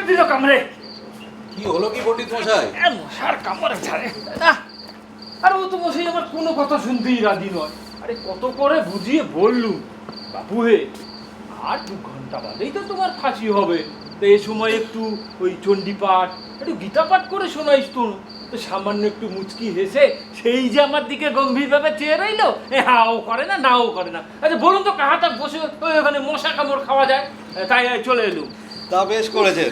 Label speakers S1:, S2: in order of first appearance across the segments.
S1: দিল কামড়ে।
S2: কি হলো কি পণ্ডিত মশাই?
S1: মশার কামড়ে ছাড়ে না। আর ও তো মশাই আমার কোনো কথা শুনতেই রাজি নয়। আরে কত করে বুঝিয়ে বললুম, বাবু হে আর 2 ঘন্টা বাদেই তো তোমার ফাঁসি হবে, তো এই সময় একটু ওই চণ্ডী পাঠ, একটু গীতা পাঠ করে শোনাইস তো। তো সামান্য একটু মুচকি হেসে সেই যে আমার দিকে গম্ভীরভাবে চেয়ে রইলো, হাও করে না নাও করে না। আচ্ছা বলুন তো কাহাটা বসে ওখানে মশা কামড় খাওয়া যায়? তাই চলে এলুম।
S2: তা বেশ করেছেন।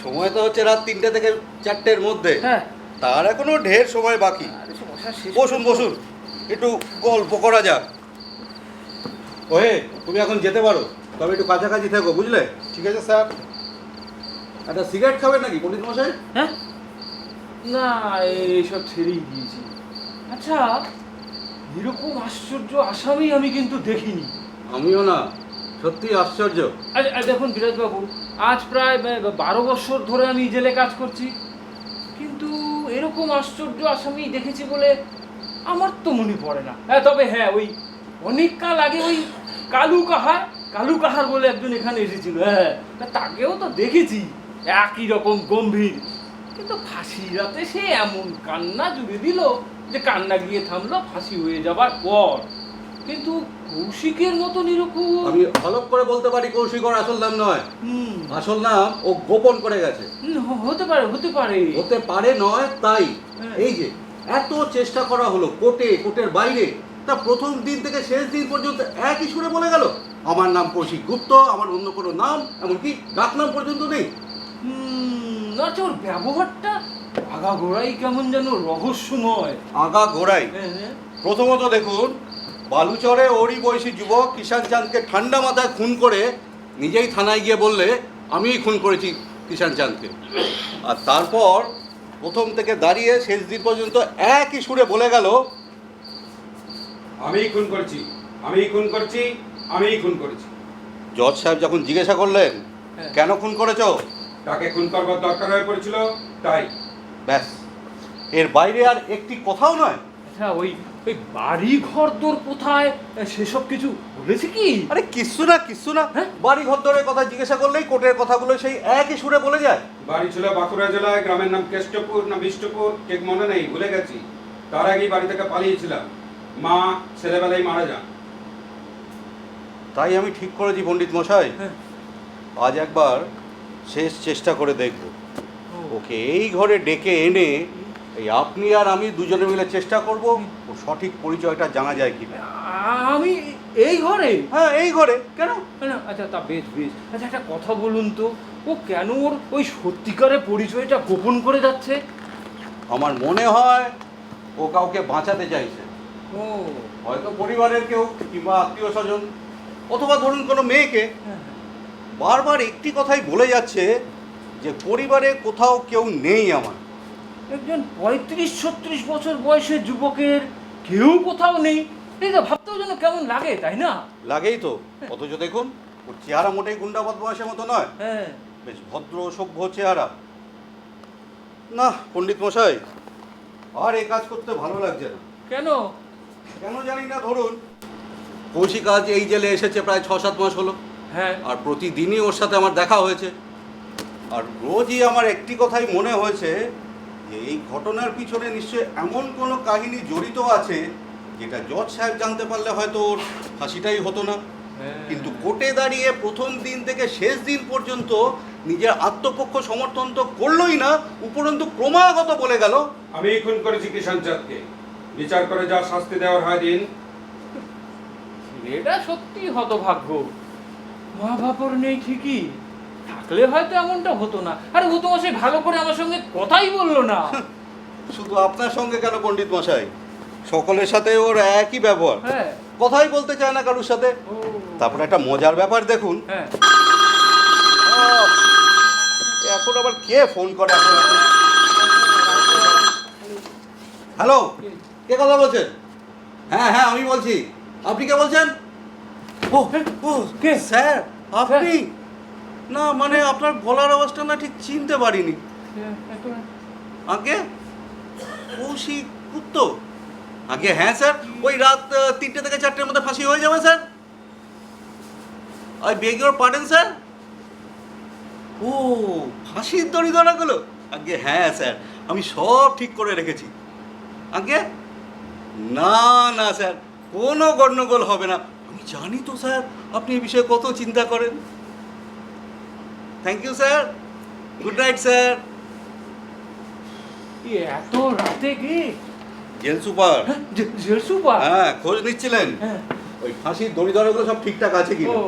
S2: সময় তো হচ্ছে রাত 3টে থেকে 4টের মধ্যে।
S1: হ্যাঁ,
S2: তার এখনো ঢের সময় বাকি।
S1: আরে মশা শেষ।
S2: বসুন বসুন, একটু গল্প করা যাক। ওহে, তুমি এখন যেতে পারো, তবে একটু কাছাকাছি থেকো, বুঝলে?
S3: ঠিক আছে স্যার।
S2: একটা সিগারেট খাবেন নাকি পণ্ডিত মশাই?
S1: হ্যাঁ, না এইসব ছেড়েই দিয়েছি। আচ্ছা, এরকম আশ্চর্য আসামি আমি কিন্তু দেখিনি।
S2: আমিও না, সত্যি আশ্চর্য।
S1: আচ্ছা দেখুন বিরাজবাবু, আজ প্রায় 12 বছর ধরে আমি জেলে কাজ করছি, কিন্তু এরকম আশ্চর্য আসামি দেখেছি বলে আমার তো মনে পড়ে না। হ্যাঁ, তবে হ্যাঁ, ওই অনেক কাল আগে ওই কালু কাহার বলে একজন এখানে এসেছিল। হ্যাঁ, তা তাকেও তো দেখেছি, একই রকম গম্ভীর। কিন্তু ফাঁসি রাতে সে এমন কান্না জুড়ে দিল যে কান্না গিয়ে থামলো ফাঁসি হয়ে যাবার পর। কিন্তু কৌশিকের মতন এরকম
S2: আমি হলপ করে বলতে পারি কৌশিকর আসল নাম নয়। আসল নাম ও গোপন করে গেছে।
S1: হতে পারে
S2: হতে পারে নয় তাই।
S1: হ্যাঁ।
S2: এই যে এত চেষ্টা করা হলো কোর্টের বাইরে, তা প্রথম দিন থেকে শেষ দিন পর্যন্ত একই সুরে বলে গেল আমার নাম কৌশিক গুপ্ত, আমার অন্য কোনো নাম, এমনকি ডাক নাম পর্যন্ত নেই।
S1: আচ্ছা, ওর ব্যবহারটা আগাগোড়াই কেমন যেন রহস্যময়।
S2: আগা গোড়াই।
S1: হ্যাঁ।
S2: প্রথমত দেখুন, বালুচরে ওরই বয়সী যুবক কিষান চাঁদকে ঠান্ডা মাথায় খুন করে নিজেই থানায় গিয়ে বললে আমিই খুন করেছি কিষান চাঁদকে। আর তারপর প্রথম থেকে দাঁড়িয়ে শেষ দিন পর্যন্ত একই সুরে বলে গেল
S3: আমিই খুন করছি, আমিই খুন করছি, আমিই খুন করেছি।
S2: জজ সাহেব যখন জিজ্ঞাসা করলেন
S1: হ্যাঁ।
S2: কেন খুন করেছো,
S3: তাকে খুন করবার দরকার হয়ে পড়েছিল, তাই।
S2: ব্যাস, এর বাইরে আর একটি কথাও নয়।
S1: আচ্ছা, ওই বাড়ি ঘর দোর কোথায় সেসব কিছু বলেছে কি?
S2: আরে কিচ্ছু না।
S1: হ্যাঁ?
S2: বাড়ি ঘর দরের কথা জিজ্ঞাসা করলেই কোর্টের কথাগুলো সেই একই সুরে বলে যায়।
S3: বাড়ি ছিল বাঁকুড়া জেলায়, গ্রামের নাম কেষ্টপুর না বিষ্টপুর, ঠিক মনে নেই, ভুলে গেছি। তার আগেই বাড়ি থেকে পালিয়েছিলাম। মা ছেলেবেলায় মারা যান।
S2: তাই আমি ঠিক করেছি পণ্ডিত মশাই,
S1: হ্যাঁ।
S2: আজ একবার শেষ চেষ্টা করে দেখব। ওকে এই ঘরে ডেকে এনে এই আপনি আর আমি দুজনে মিলে চেষ্টা করব ও সঠিক পরিচয়টা জানা যায় কিনা।
S1: আমি এই ঘরে?
S2: হ্যাঁ, এই ঘরে। কেন?
S1: না, আচ্ছা তা বেশ। আচ্ছা একটা কথা বলুন তো, ও কেন ওর ওই সত্যিকারের পরিচয়টা গোপন করে যাচ্ছে?
S2: আমার মনে হয় ও কাউকে বাঁচাতে চাইছে।
S1: ও
S2: হয়তো পরিবারের কেউ কিংবা আত্মীয় স্বজন, অথবা ধরুন কোনো মেয়েকে।
S1: হ্যাঁ।
S2: বারবার একটি কথাই বলে যাচ্ছে যে পরিবারে কোথাও কেউ নেই আমার।
S1: একজন 35-36 বছর বয়সের যুবকের কেউ কোথাও নেই, এটা ভাবতেও যেন কেমন লাগে, তাই না?
S2: লাগেই তো। অথচ দেখুন, ওর চেহারা মোটেই গুন্ডা বদমাশের মতো নয়,
S1: হ্যাঁ।
S2: বেশ ভদ্র সভ্য চেহারা। না পণ্ডিত মশাই, আর এই কাজ করতে ভালো লাগছে না।
S1: কেন?
S2: কেন জানি না। ধরুন, কৌশিক আজ এই জেলে এসেছে প্রায় 6-7 মাস হলো,
S1: হ্যাঁ।
S2: আর প্রতিদিনই ওর সাথে আমার দেখা হয়েছে। আর রোজই আমার একটি কথাই মনে হয়েছে যে এই ঘটনার পিছনে নিশ্চয়ই এমন কোনো কাহিনী জড়িত আছে যেটা জজ সাহেব জানতে পারলে হয়তো ওর ফাঁসিটাই হতো না। কিন্তু কোর্টে দাঁড়িয়ে প্রথম দিন থেকে শেষ দিন পর্যন্ত নিজের আত্মপক্ষ সমর্থন তো করলোই না, উপরন্তু ক্রমাগত বলে গেল
S3: আমিই খুন করেছি কিষান চাঁদকে। বিচার করে যা শাস্তি দেওয়ার হয় দিন।
S1: এটা সত্যি হতভাগ্য। মা বাপর নেই ঠিকই, থাকলে হয়তো এমনটা হতো না। আরে ও তো সে ভালো করে আমার সঙ্গে কথাই বললো না।
S2: শুধু আপনার সঙ্গে কেন পণ্ডিত মশাই, সকলের সাথে ওর একই ব্যবহার।
S1: হ্যাঁ।
S2: কথাই বলতে চায় না কারোর সাথে।
S1: ও,
S2: তারপরে একটা মজার ব্যাপার দেখুন,
S1: হ্যাঁ।
S2: এখন আবার কে ফোন করে? হ্যালো, কে কথা বলছেন? হ্যাঁ আমি বলছি। আপনি কে বলছেন? ও
S1: কে?
S2: স্যার, আপনি? না মানে আপনার গলার আওয়াজটা না ঠিক চিনতে পারিনি। আগে কৌশিক গুপ্ত? আগে হ্যাঁ স্যার, ওই রাত 3টে থেকে 4টের মধ্যে ফাঁসি হয়ে যাবে sir. I beg your pardon sir. ও, ফাঁসির দড়ি ধরাগুলো? আগে হ্যাঁ স্যার, আমি সব ঠিক করে রেখেছি। আগে না না স্যার, কোনো গণ্ডগোল হবে না। আমি জানি তো স্যার আপনি এই বিষয়ে কত চিন্তা করেন। Thank you sir, good night sir.
S1: এত রাতে কি?
S2: Jail super.
S1: Jail super?
S2: হ্যাঁ, খোঁজ নিচ্ছিলেন
S1: হ্যাঁ।
S2: ওই ফাঁসির দড়ি ধরাগুলো সব ঠিকঠাক আছে কি?
S1: ও।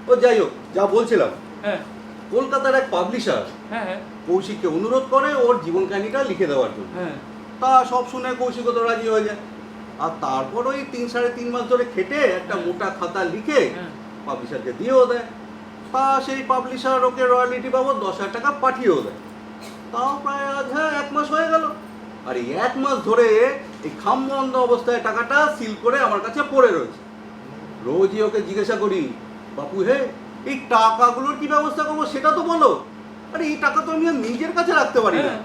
S2: ও যাই হোক, যা বলছিলাম,
S1: হ্যাঁ
S2: কলকাতার এক পাবলিশার
S1: হ্যাঁ হ্যাঁ
S2: কৌশিককে অনুরোধ করে ওর জীবন কাহিনীটা লিখে দেওয়ার জন্য।
S1: হ্যাঁ।
S2: তা সব শুনে কৌশিকও তো রাজি হয়ে যায়। আর তারপর ওই 3-3.5 মাস ধরে খেটে একটা মোটা খাতা লিখে
S1: হ্যাঁ।
S2: পাবলিশারকে দিয়েও দেয়। তা সেই পাবলিশার ওকে রয়্যালিটি বাবদ 10,000 টাকা পাঠিয়েও দেয়। তাও প্রায় আজ 1 মাস হয়ে গেল। আর এই 1 মাস ধরে এই খামবন্ধ অবস্থায় টাকাটা সিল করে আমার কাছে পড়ে রয়েছে। রোজই ওকে জিজ্ঞাসা করি, বাপু হে, এই টাকাগুলোর কি ব্যবস্থা করবো সেটা তো বলো। আরে এই টাকা তো আমি আর নিজের কাছে রাখতে পারি না।
S1: হ্যাঁ।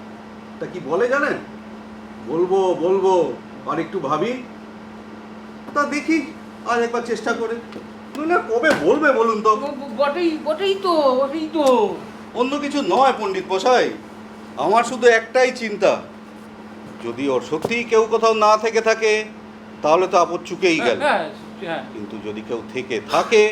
S2: তা কি বলে জানেন? বলবো বলবো আর একটু ভাবি। তা দেখি আর একবার চেষ্টা করে। নইলে কবে বলবে বলুন তো?
S1: বটেই বটেই তো, বটেই তো।
S2: অন্য কিছু নয় পণ্ডিত মশাই, আমার শুধু একটাই চিন্তা, যদি ওর সত্যিই কেউ কোথাও না থেকে থাকে তাহলে তো আপদ চুকেই গেল।
S1: হ্যাঁ হ্যাঁ।
S2: কিন্তু যদি কেউ থেকে থাকে,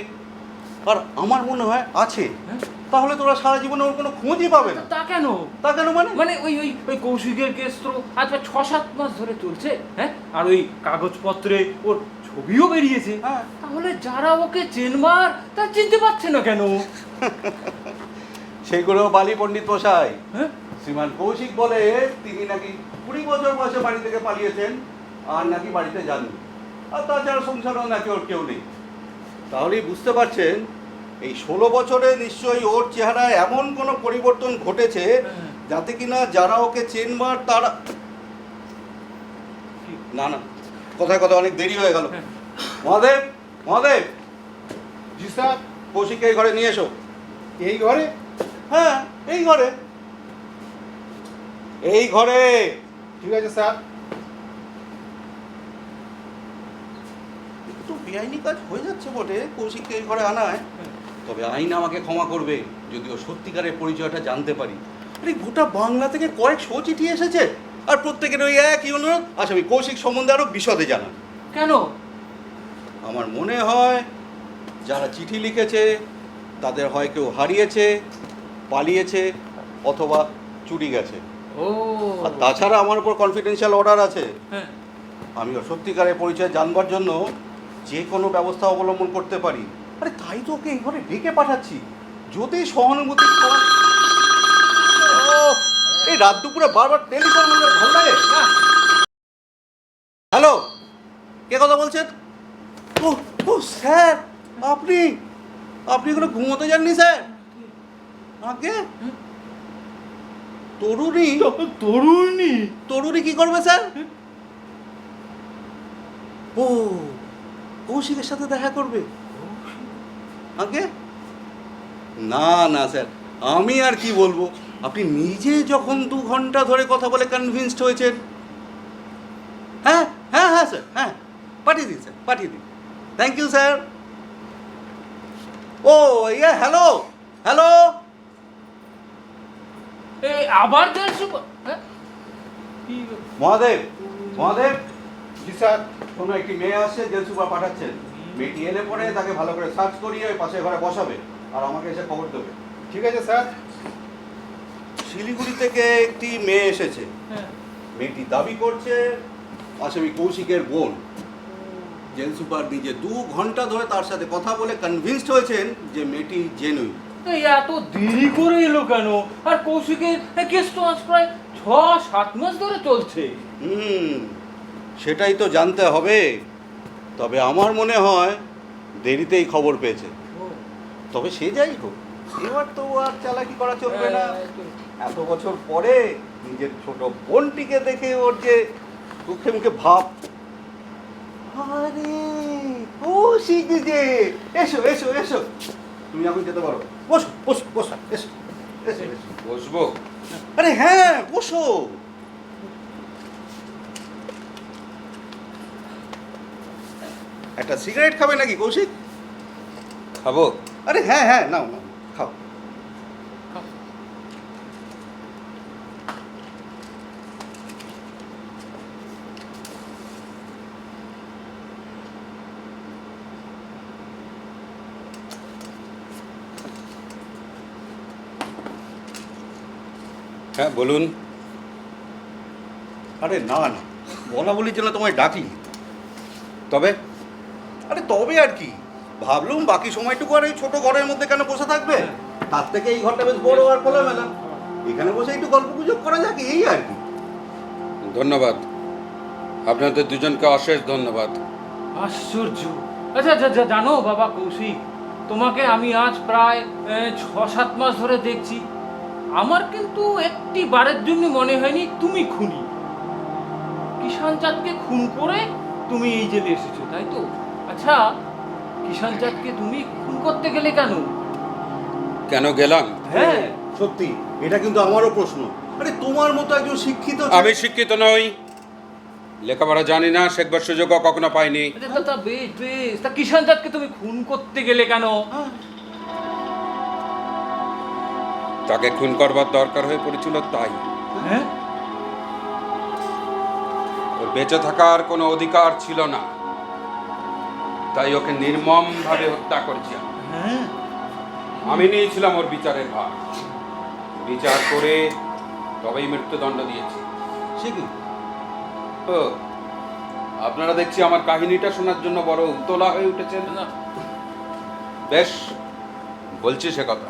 S2: আর আমার মনে হয় আছে,
S1: হ্যাঁ?
S2: তাহলে তোরা সারা জীবনে ওর কোনো খোঁজই পাবে না।
S1: তা কেন?
S2: তা কেন মানে?
S1: মানে ওই ওই ওই কৌশিকের কেস তো আজ 6-7 মাস ধরে চলছে। হ্যাঁ, আর ওই কাগজপত্রে ওর ছবিও বেরিয়েছে।
S2: হ্যাঁ।
S1: তাহলে যারা ওকে চেনবার তা চিনতে পারছে না কেন?
S2: সেইগুলো বালি পণ্ডিত মশাই।
S1: হ্যাঁ।
S2: শ্রীমান কৌশিক বলে তিনি নাকি 20 বছর বয়সে বাড়ি থেকে পালিয়েছেন আর নাকি বাড়িতে যাননি। আর তাছাড়া সংসারও নাকি ওর কেউ নেই। তাহলেই বুঝতে পারছেন এই 16 বছরে নিশ্চয়ই ওর চেহারায় এমন কোনো পরিবর্তন ঘটেছে যাতে কিনা যারা ওকে চেনবার তারা। না না, কথায় কথা অনেক দেরি হয়ে গেল।
S1: হ্যাঁ।
S2: মহাদেব, মহাদেব,
S4: জি স্যার।
S2: কৌশিককে এই ঘরে নিয়ে এসো।
S4: এই ঘরে?
S2: হ্যাঁ, এই ঘরে, এই ঘরে।
S4: ঠিক আছে স্যার।
S2: একটু বেআইনি কাজ হয়ে যাচ্ছে বটে কৌশিককে এই ঘরে আনায়, তবে আইন আমাকে ক্ষমা করবে যদি ও সত্যিকারের পরিচয়টা জানতে পারি। আরে গোটা বাংলা থেকে কয়েকশো চিঠি এসেছে, আর প্রত্যেকের ওই একই অনুরোধ, আসামি কৌশিক সম্বন্ধে আরো বিশদে জানান।
S1: কেন?
S2: আমার মনে হয় যারা চিঠি লিখেছে তাদের হয় কেউ হারিয়েছে, পালিয়েছে, অথবা চুরি গেছে।
S1: ও।
S2: আর তাছাড়া আমার উপর কনফিডেন্সিয়াল অর্ডার আছে।
S1: হ্যাঁ।
S2: আমি ওর সত্যিকারের পরিচয় জানবার জন্য যে কোনো ব্যবস্থা অবলম্বন করতে পারি। আরে তাই তো ওকে এই ঘরে ডেকে পাঠাচ্ছি, যদি সহানুভূতি। এই রাত দুপুরে বারবার টেলিফোন করলে ভালো লাগে? হ্যালো, কে কথা বলছেন? ও ও স্যার, আপনি আপনি এগুলো ঘুমোতে যাননি স্যার? আগে তরুণী?
S1: তরুণী?
S2: তরুণী কি করবে স্যার? ও, কৌশিকের সাথে দেখা করবে আগে? না না স্যার, আমি আর কি বলবো, আপনি নিজে যখন 2 ঘন্টা ধরে কথা বলে কনভিন্সড হয়েছেন। হ্যাঁ হ্যাঁ হ্যাঁ স্যার, হ্যাঁ, পাঠিয়ে দিন স্যার, পাঠিয়ে দিন। Thank you sir. ও ইয়ে, হ্যালো হ্যালো।
S1: এই আবার জেল সুপার? হ্যাঁ। কি?
S2: মহাদেব, মহাদেব,
S4: জি স্যার।
S2: কোনো একটি মেয়ে আসছে, জেল সুপার পাঠাচ্ছেন। মেয়েটি এলে পরে তাকে ভালো করে সার্চ করিয়ে ওই পাশের ঘরে বসাবে আর আমাকে এসে খবর দেবে।
S4: ঠিক আছে স্যার।
S2: শিলিগুড়ি থেকে একটি মেয়ে এসেছে।
S1: হ্যাঁ।
S2: মেয়েটি দাবি করছে আসামি কৌশিকের বোন। জেল সুপার নিজে 2 ঘন্টা ধরে তার সাথে কথা বলে কনভিন্সড হয়েছেন যে মেয়েটি জেনুইন।
S1: এই এত দেরি করে এলো কেন? আর কৌশিকের কেস তো আজ প্রায় 6-7 মাস ধরে চলছে।
S2: সেটাই তো জানতে হবে। তবে আমার মনে হয় দেরিতেই খবর পেয়েছে। তবে সে যাই হোক, এবার তো আর চালাকি করা চলবে না। এত বছর পরে নিজের ছোট বোনটিকে দেখে ওর যে মুখে মুখে ভাব, আরে কৌশিক যে, এসো এসো এসো, তুমি এখন যেতে পারো। বসো বসো বসো, এসো এসো এসো।
S3: বসবো?
S2: আরে হ্যাঁ, বসো। একটা সিগারেট খাবে নাকি কৌশিক?
S3: খাবো।
S2: আরে হ্যাঁ হ্যাঁ, নাও নাও, খাও।
S3: হ্যাঁ বলুন।
S2: আরে না না, বলা বলির জন্য তোমায় ডাকি।
S3: তবে
S2: আরে তবে আর কি, ভাবলুম বাকি সময়টুকু আর এই ছোট ঘরের মধ্যে কেন বসে থাকবে, তার থেকে এই ঘরটা বেশ বড় আর খোলামেলা, এখানে বসে একটু গল্প গুজব করা যাক, এই আর কি।
S3: ধন্যবাদ, আপনাদের দুজনকে অশেষ ধন্যবাদ।
S1: আশ্চর্য। আচ্ছা আচ্ছা আচ্ছা, জানো বাবা কৌশিক, তোমাকে আমি আজ প্রায় 6-7 মাস ধরে দেখছি। আমার কিন্তু একটি বারের জন্য মনে হয়নি তুমি খুনি। কিষান চাঁদকে খুন করে তুমি এই জেলে এসেছো, তাই তো? আচ্ছা, কিষান চাঁদকে তুমি খুন করতে গেলে কেন?
S3: কেন গেলাম?
S1: হ্যাঁ,
S2: সত্যি এটা কিন্তু আমারও প্রশ্ন। আরে তোমার মতো একজন শিক্ষিত
S3: আমি শিক্ষিত নই, লেখাপড়া জানি না, শেখবার সুযোগও কখনো পাইনি।
S1: আচ্ছা, তা বেশ বেশ, তা কিষান চাঁদকে তুমি খুন করতে গেলে কেন?
S2: হ্যাঁ,
S3: তাকে খুন করবার দরকার হয়ে পড়েছিল তাই।
S1: হ্যাঁ,
S3: ওর বেঁচে থাকার কোনো অধিকার ছিল না, তাই ওকে নির্মমভাবে হত্যা করেছি আমি।
S1: হ্যাঁ,
S3: আমি নিয়েছিলাম ওর বিচারের ভার, বিচার করে তবেই মৃত্যুদণ্ড দিয়েছি।
S2: সে কি?
S3: ও, আপনারা দেখছি আমার কাহিনীটা শোনার জন্য বড় উতলা হয়ে উঠেছেন।
S1: না,
S3: বেশ, বলছি সে কথা।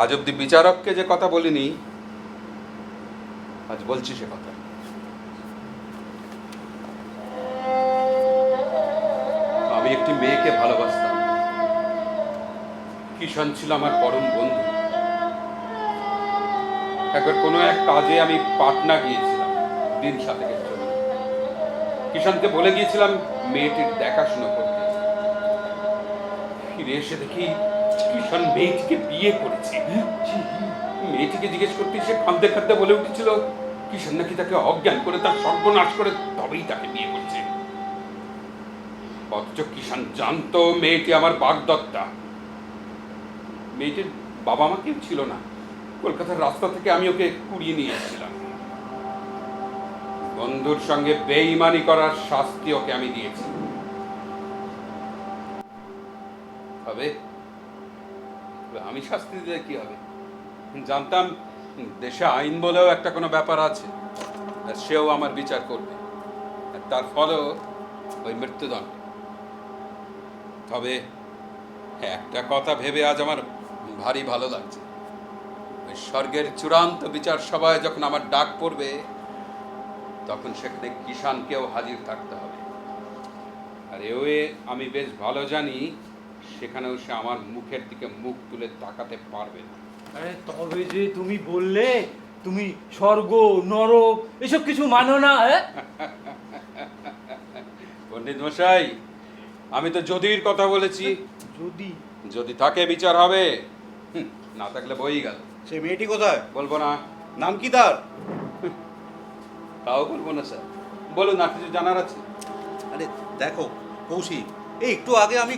S3: আজ অব্দি বিচারককে যে কথা বলিনি, আজ বলছি সে কথা। আমি একটি মেয়েকে ভালোবাসতাম, কিষান ছিল আমার পরম বন্ধু। একবার কোনো এক কাজে আমি পাটনা গিয়েছিলাম দিন 7 জন্য। কিষানকে বলে গিয়েছিলাম মেয়েটির দেখাশোনা করতে। ফিরে এসে দেখি কিষান মেয়েটিকে বিয়ে করেছে। মেয়েটিকে জিজ্ঞেস করতে সে কাঁদতে কাঁদতে বলে উঠেছিল কিষান নাকি তাকে অজ্ঞান করে তার সর্বনাশ করে তবেই তাকে বিয়ে করেছে। অথচ কিষান জানতো মেয়েটি আমার বাগদত্তা। মেয়েটির বাবা মা কেউ ছিল না, কলকাতার রাস্তা থেকে আমি ওকে কুড়িয়ে নিয়ে এসেছিলাম। বন্ধুর সঙ্গে বেঈমানি করার শাস্তি ওকে আমি দিয়েছি। হবে আমি শাস্তি দিলে কি হবে? জানতাম দেশে আইন বলেও একটা কোনো ব্যাপার আছে, আর সেও আমার বিচার করবে, আর তার ফলেও ওই মৃত্যুদণ্ড। তবে একটা কথা ভেবে আজ আমার ভারী ভালো লাগছে, ওই স্বর্গের চূড়ান্ত বিচার সভায় যখন আমার ডাক পড়বে, তখন সেখানে কিষানকেও হাজির থাকতে হবে। আর এওয়ে আমি বেশ ভালো জানি সেখানেও সে আমার মুখের দিকে মুখ তুলে তাকাতে পারবে না।
S1: আরে তবে যে তুমি বললে তুমি স্বর্গ নরক এসব কিছু মানো না, হ্যাঁ?
S3: পণ্ডিত মশাই, আমি তো যদির কথা বলেছি।
S1: যদি
S3: যদি থাকে বিচার হবে, না থাকলে বই গেল।
S2: সে মেয়েটি কোথায়?
S3: বলবো না।
S2: নাম কি তার?
S3: তাও বলবো না স্যার। বলুন, না কিছু জানার আছে?
S2: আরে দেখো কৌশিক, এই একটু আগে আমি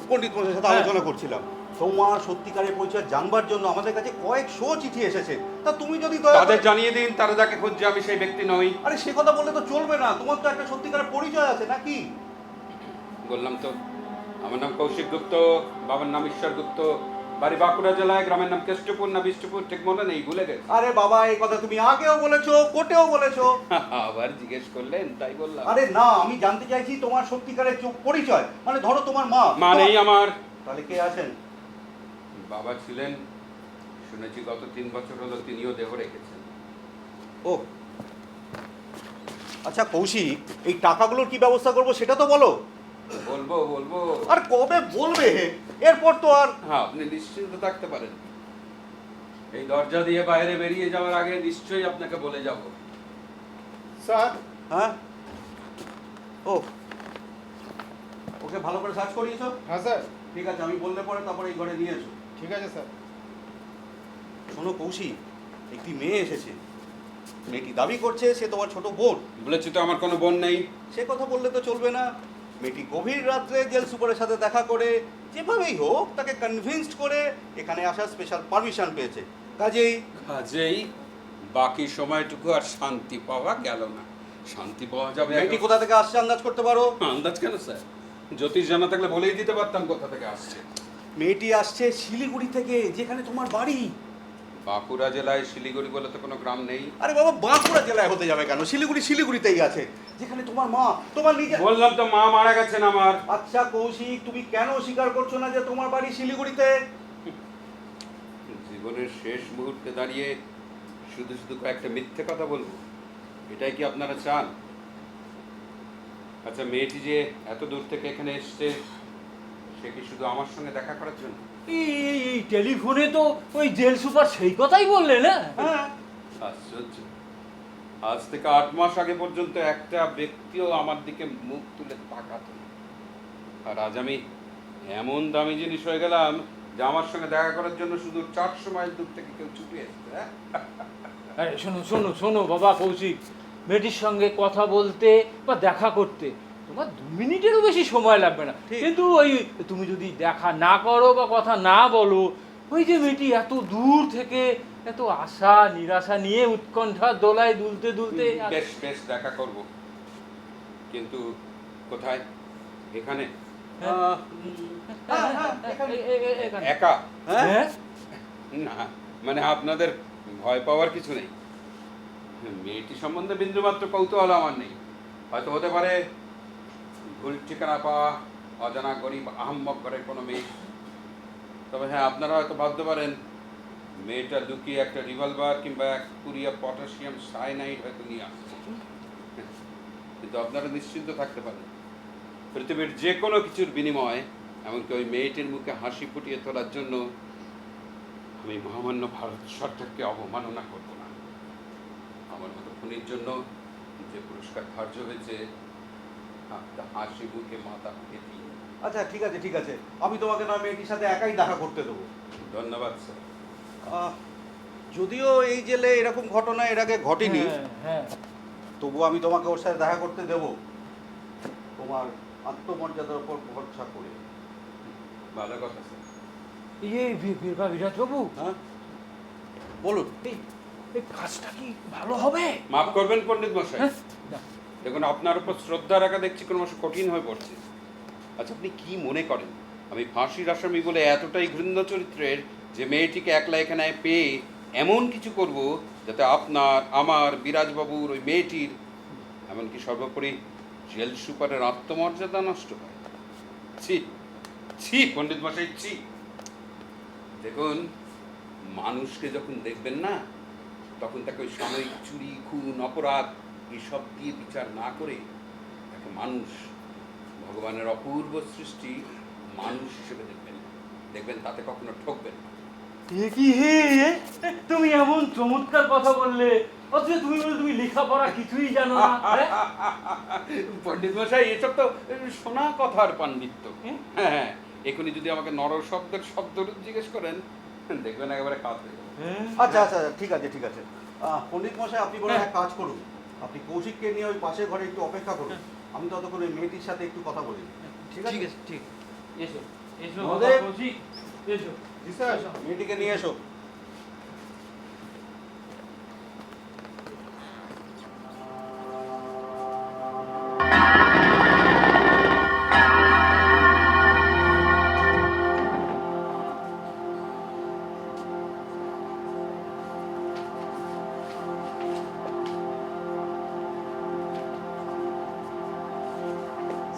S2: পণ্ডিত মশাইয়ের সাথে
S1: হ্যাঁ।
S2: আলোচনা করছিলাম। তোমার সত্যিকারের পরিচয় জানবার জন্য আমাদের কাছে কয়েকশো চিঠি এসেছে। তা তুমি যদি দয়া করে-
S3: তাদের জানিয়ে দিন, তারা যাকে খুঁজছে আমি সেই ব্যক্তি নই।
S2: আরে সে কথা বললে তো চলবে না, তোমার তো একটা সত্যিকারের পরিচয় আছে নাকি?
S3: বললাম তো, আমার নাম কৌশিক গুপ্ত, বাবার নাম ঈশ্বর গুপ্ত, বাড়ি বাঁকুড়া জেলায়, গ্রামের নাম কেষ্টপুর না বিষ্টপুর ঠিক মনে নেই, ভুলে গেছি।
S2: আরে বাবা, এই কথা তুমি আগেও বলেছো, কোর্টেও বলেছো।
S3: আবার জিজ্ঞেস করলেন তাই বললাম।
S2: আরে না, আমি জানতে চাইছি তোমার সত্যিকারের পরিচয়। মানে ধরো তোমার মা।
S3: মা নেই আমার।
S2: তাহলে কে আছেন?
S3: বাবা ছিলেন, শুনেছি গত 3 বছর হলো তিনিও দেহ রেখেছেন।
S2: ও আচ্ছা কৌশিক, এই টাকাগুলোর কি ব্যবস্থা করবো সেটা তো বলো।
S3: বলবো বলবো।
S2: আর কবে বলবে? এরপর তো আর।
S3: হ্যাঁ, আপনি নিশ্চিন্ত থাকতে পারেন, এই দরজা দিয়ে বাইরে বেরিয়ে যাওয়ার আগে নিশ্চয়ই আপনাকে বলে যাব।
S4: স্যার,
S2: হ্যাঁ, ও ওকে ভালো করে সার্চ করিয়েছো?
S4: হ্যাঁ স্যার,
S2: ঠিক আছে, আমি বললে পরে তারপরে এই ঘরে নিয়ে এসো।
S4: ঠিক আছে স্যার।
S2: শোনো কৌশিক, একটি মেয়ে এসেছে। মেয়েটি দাবি করছে সে তোমার ছোট বোন।
S3: বলেছি তো আমার কোনো বোন নেই।
S2: সে কথা বললে তো চলবে না। মেয়েটি গভীর রাত্রে জেল সুপারের সাথে দেখা করে যেভাবেই হোক তাকে কনভিন্সড করে এখানে আসার স্পেশাল পারমিশন পেয়েছে।
S3: কাজেই বাকি সময়টুকু আর শান্তি পাওয়া গেল না। শান্তি পাওয়া যাবে
S2: মেয়েটি কোথা থেকে আসছে আন্দাজ করতে পারো?
S3: আন্দাজ কেন স্যার? জ্যোতিষ জানা থাকলে বলেই দিতে পারতাম কোথা থেকে আসছে।
S2: মেয়েটি আসছে শিলিগুড়ি থেকে, যেখানে তোমার বাড়ি।
S3: বাঁকুড়া জেলায় শিলিগুড়ি বলে তো কোনো গ্রাম নেই।
S2: আরে বাবা, বাঁকুড়া জেলায় হতে যাবে কেন? শিলিগুড়িতেই আছে, যেখানে তোমার মা, তোমার নিজে।
S3: বললাম তো মা মারা গেছেন আমার।
S2: আচ্ছা কৌশিক, তুমি কেন স্বীকার করছো না যে তোমার বাড়ি শিলিগুড়িতে?
S3: জীবনের শেষ মুহূর্তে দাঁড়িয়ে শুধু শুধু কয়েকটা মিথ্যে কথা বলবো, এটাই কি আপনারা চান? আচ্ছা, মেয়েটি যে এত দূর থেকে এখানে এসছে, সে কি শুধু আমার সঙ্গে দেখা করার জন্য?
S1: এই টেলিফোনে তো ওই জেল সুপার সেই কথাই বললেন।
S2: হ্যাঁ।
S3: আশ্চর্য, আজ থেকে 8 মাস আগে পর্যন্ত একটা ব্যক্তিও আমার দিকে মুখ তুলে তাকাতো না, আর আজ আমি এমন দামি জিনিস হয়ে গেলাম যে আমার সঙ্গে দেখা করার জন্য শুধু 400 মাইল দূর থেকে কেউ ছুটে এসছে। হ্যাঁ?
S1: আরে শোনো শোনো শোনো বাবা কৌশিক, মেয়েটির সঙ্গে কথা বলতে বা দেখা করতে তোমার 2 মিনিটেরও বেশি সময় লাগবে না।
S2: ঠিক।
S1: কিন্তু ওই তুমি যদি দেখা না করো বা কথা না বলো, ওই যে মেয়েটি এত দূর থেকে এত আশা নিরাশা নিয়ে উৎকণ্ঠার দোলায় দুলতে দুলতে
S3: বেশ বেশ, দেখা করব, কিন্তু কোথায়? এখানে?
S1: এখানে।
S3: একা?
S1: হ্যাঁ?
S3: না, মানে আপনাদের ভয় পাওয়ার কিছু নেই। মেয়েটি সম্বন্ধে বিন্দুমাত্র কৌতূহল আমার নেই। হয়তো হতে পারে ভুল ঠিকানা পাওয়া অজানা গরিব আহম্মক ঘরের কোনো মেয়ে। তবে হ্যাঁ, আপনারা হয়তো ভাবতে পারেন মেয়েটা লুকিয়ে একটা রিভলভার কিংবা 1 কুড়িয়া পটাশিয়াম সায়ানাইড হয়তো নিয়ে আসছে। কিন্তু আপনারা নিশ্চিন্ত থাকতে পারেন, পৃথিবীর যে কোনো কিছুর বিনিময়ে, এমনকি ওই মেয়েটির মুখে হাসি ফুটিয়ে তোলার জন্য, আমি মহামান্য ভারত সরকারকে অবমাননা করব না। আমার মতো খুনির জন্য যে পুরস্কার ধার্য হয়েছে, আপনার হাসি মুখে মাথা ফুটে দিই।
S2: আচ্ছা ঠিক আছে ঠিক আছে, আমি তোমাকে না মেয়েটির সাথে একাই দেখা করতে দেবো।
S3: ধন্যবাদ স্যার।
S2: যদিও এই জেলে এরকম ঘটনা এর আগে ঘটেনি,
S1: হ্যাঁ।
S2: তবু আমি তোমাকে ওর সাথে দেখা করতে দেবো, তোমার আত্মমর্যাদার উপর ভরসা করে।
S3: ভালো কথা স্যার।
S1: বিরাট বাবু,
S2: হ্যাঁ বলুন।
S1: এই কাজটা কি ভালো হবে?
S3: মাফ করবেন পণ্ডিত মশাই,
S1: হ্যাঁ? না।
S3: দেখুন আপনার উপর শ্রদ্ধা রাখা দেখছি ক্রমশ কঠিন হয়ে পড়ছে। আচ্ছা, আপনি কি মনে করেন আমি ফাঁসির আসামি বলে এতটাই ঘৃণ্য চরিত্রের যে মেয়েটিকে একলা এখানে পেয়ে এমন কিছু করব যাতে আপনার, আমার, বিরাজবাবুর, ওই মেয়েটির, এমনকি সর্বোপরি জেল সুপারের আত্মমর্যাদা নষ্ট হয়? ছি ছি পণ্ডিত মশাই, ছি। দেখুন, মানুষকে যখন দেখবেন না, তখন তাকে ওই সাময়িক চুরি, খুন, অপরাধ এসব দিয়ে বিচার না করে তাকে মানুষ, ভগবানের অপূর্ব সৃষ্টি মানুষ হিসেবে দেখবেন। দেখবেন তাতে কখনো ঠকবেন না।
S1: তুমি এমন চমৎকার কথা বললে, অথচ তুমি বলে তুমি লেখাপড়া কিছুই জানো না।
S3: পণ্ডিত মশাই, এসব তো শোনা কথার পাণ্ডিত্য। হ্যাঁ, এখনই যদি আমাকে নর শব্দের শব্দরূপ জিজ্ঞেস করেন, দেখবেন একেবারে কাজ হয়ে যাবে।
S2: আচ্ছা আচ্ছা ঠিক আছে ঠিক আছে, পণ্ডিত মশাই আপনি বলে এক কাজ করুন, আপনি কৌশিককে নিয়ে ওই পাশের ঘরে একটু অপেক্ষা করুন, আমি ততক্ষণ ওই মেয়েটির সাথে একটু কথা বলি। ঠিক আছে
S1: ঠিক। এসো এসো
S2: মহোদয়।
S1: বাবা কৌশিক, এসো।
S4: জি স্যার।
S2: মেয়েটিকে নিয়ে এসো।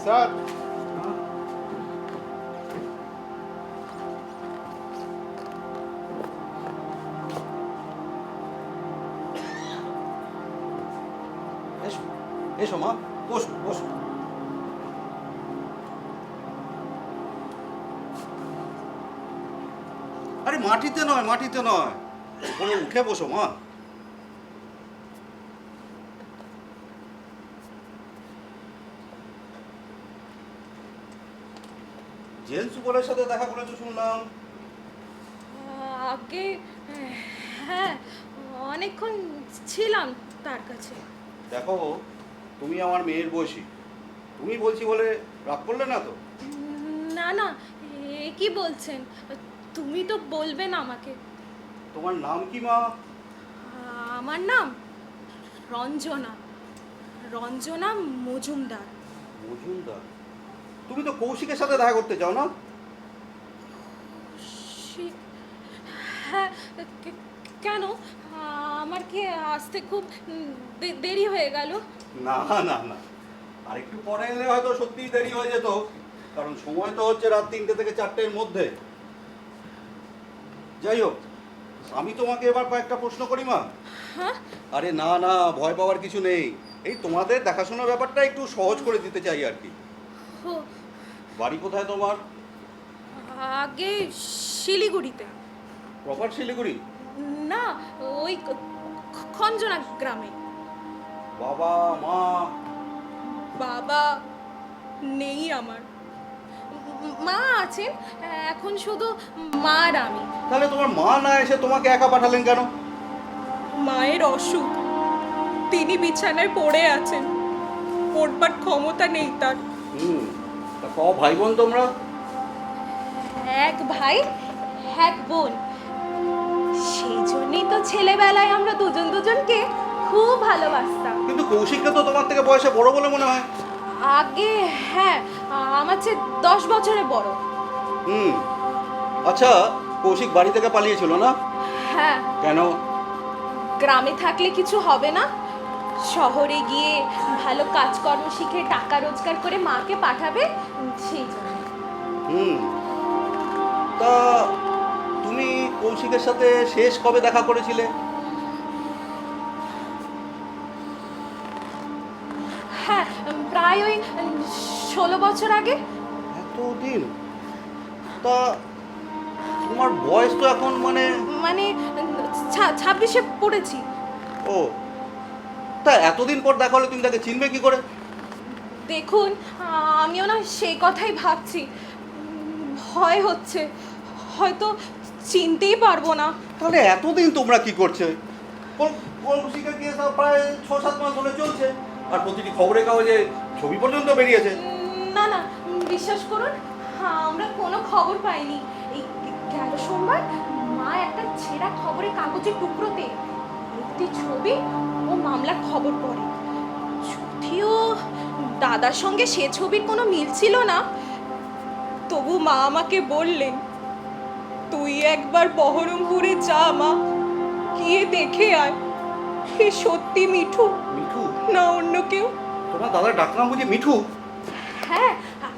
S4: স্যার,
S2: এসো এসো মা, বসো বসো। আরে মাটিতে নয়, মাটিতে নয়, বলে উঠে বসো মা। জেল সুপারের সাথে দেখা করেছো শুনলাম।
S5: আগে হ্যাঁ, অনেকক্ষণ ছিলাম তার কাছে।
S2: দেখো, তুমি আমার মেয়ের বয়সী, তুমি বলছি বলে রাগ করলে না তো?
S5: না না, এ কি বলছেন? তুমি তো বলবেন আমাকে।
S2: তোমার নাম কি মা?
S5: আমার নাম রঞ্জনা, রঞ্জনা মজুমদার।
S2: মজুমদার? তুমি তো কৌশিকের সাথে দেখা করতে চাও না?
S5: হ্যাঁ, কেন আমার কি আসতে খুব দেরি হয়ে গেল?
S2: না না না, আর একটু পরে এলে হয়তো সত্যিই দেরি হয়ে যেত, কারণ সময় তো হচ্ছে রাত 3টে থেকে 4টের মধ্যে। যাই হোক, আমি তোমাকে এবার কয়েকটা প্রশ্ন করি মা।
S5: হ্যাঁ,
S2: আরে না না, ভয় পাওয়ার কিছু নেই। এই তোমাদের দেখাশোনার ব্যাপারটা একটু সহজ করে দিতে চাই আর কি।
S5: ও,
S2: বাড়ি কোথায় তোমার?
S5: আগে শিলিগুড়িতে।
S2: প্রপার শিলিগুড়ি?
S5: না, ওই খঞ্জনা গ্রামে।
S2: বাবা মা?
S5: বাবা নেই আমার, মা আছেন, এখন শুধু মা আর আমি।
S2: তাহলে তোমার মা না এসে তোমাকে একা পাঠালেন কেন?
S5: মায়ের অসুখ, তিনি বিছানায় পড়ে আছেন, পড়বার ক্ষমতা নেই তার।
S2: তা ক ভাই বোন তোমরা?
S5: এক ভাই এক বোন, সেই জন্যই তো ছেলেবেলায় আমরা দুজন দুজনকে খুব ভালোবাসতাম।
S2: কিন্তু কৌশিককে তো তোমার থেকে বয়সে বড় বলে মনে হয়।
S5: আগে হ্যাঁ, আমার চেয়ে 10 বছরের বড়।
S2: আচ্ছা, কৌশিক বাড়ি থেকে পালিয়েছিল না?
S5: হ্যাঁ,
S2: কেন?
S5: গ্রামে থাকলে কিছু হবে না, শহরে গিয়ে ভালো কাজকর্ম শিখে টাকা রোজগার করে মাকে পাঠাবে, সেই জন্য।
S2: তা তুমি কৌশিকের সাথে শেষ কবে দেখা করেছিলে?
S5: হ্যাঁ, প্রায় ওই 16 বছর আগে।
S2: এতদিন? তা তোমার বয়স তো এখন মানে
S5: 26-এ পড়েছি।
S2: ও, তা এতদিন পর দেখা হলে তুমি তাকে চিনবে কি করে?
S5: দেখুন, আমিও না সেই কথাই ভাবছি, ভয় হচ্ছে, হয়তো চিনতেই পারবো না।
S2: তাহলে এতদিন তোমরা কি করছে? কৌশিকের কেস প্রায় 6-7 মাস ধরে চলছে, আর প্রতিটি খবরের কাগজে ছবি পর্যন্ত বেরিয়েছে।
S5: না না, বিশ্বাস করুন, আমরা কোনো খবর পাইনি। এই গেল সোমবার মা একটা ছেঁড়া খবরের কাগজের টুকরোতে একটি ছবি ও মামলার খবর পড়ে। যদিও দাদার সঙ্গে সে ছবির কোনো মিল ছিল না, তবু মা আমাকে বললেন, তুই একবার বহরমপুরে যা মা, গিয়ে দেখে আয় সে সত্যি মিঠু
S2: মিঠু?
S5: না অন্য কেউ।
S2: তোমার দাদার ডাকনাম বুঝি মিঠু?
S5: হ্যাঁ,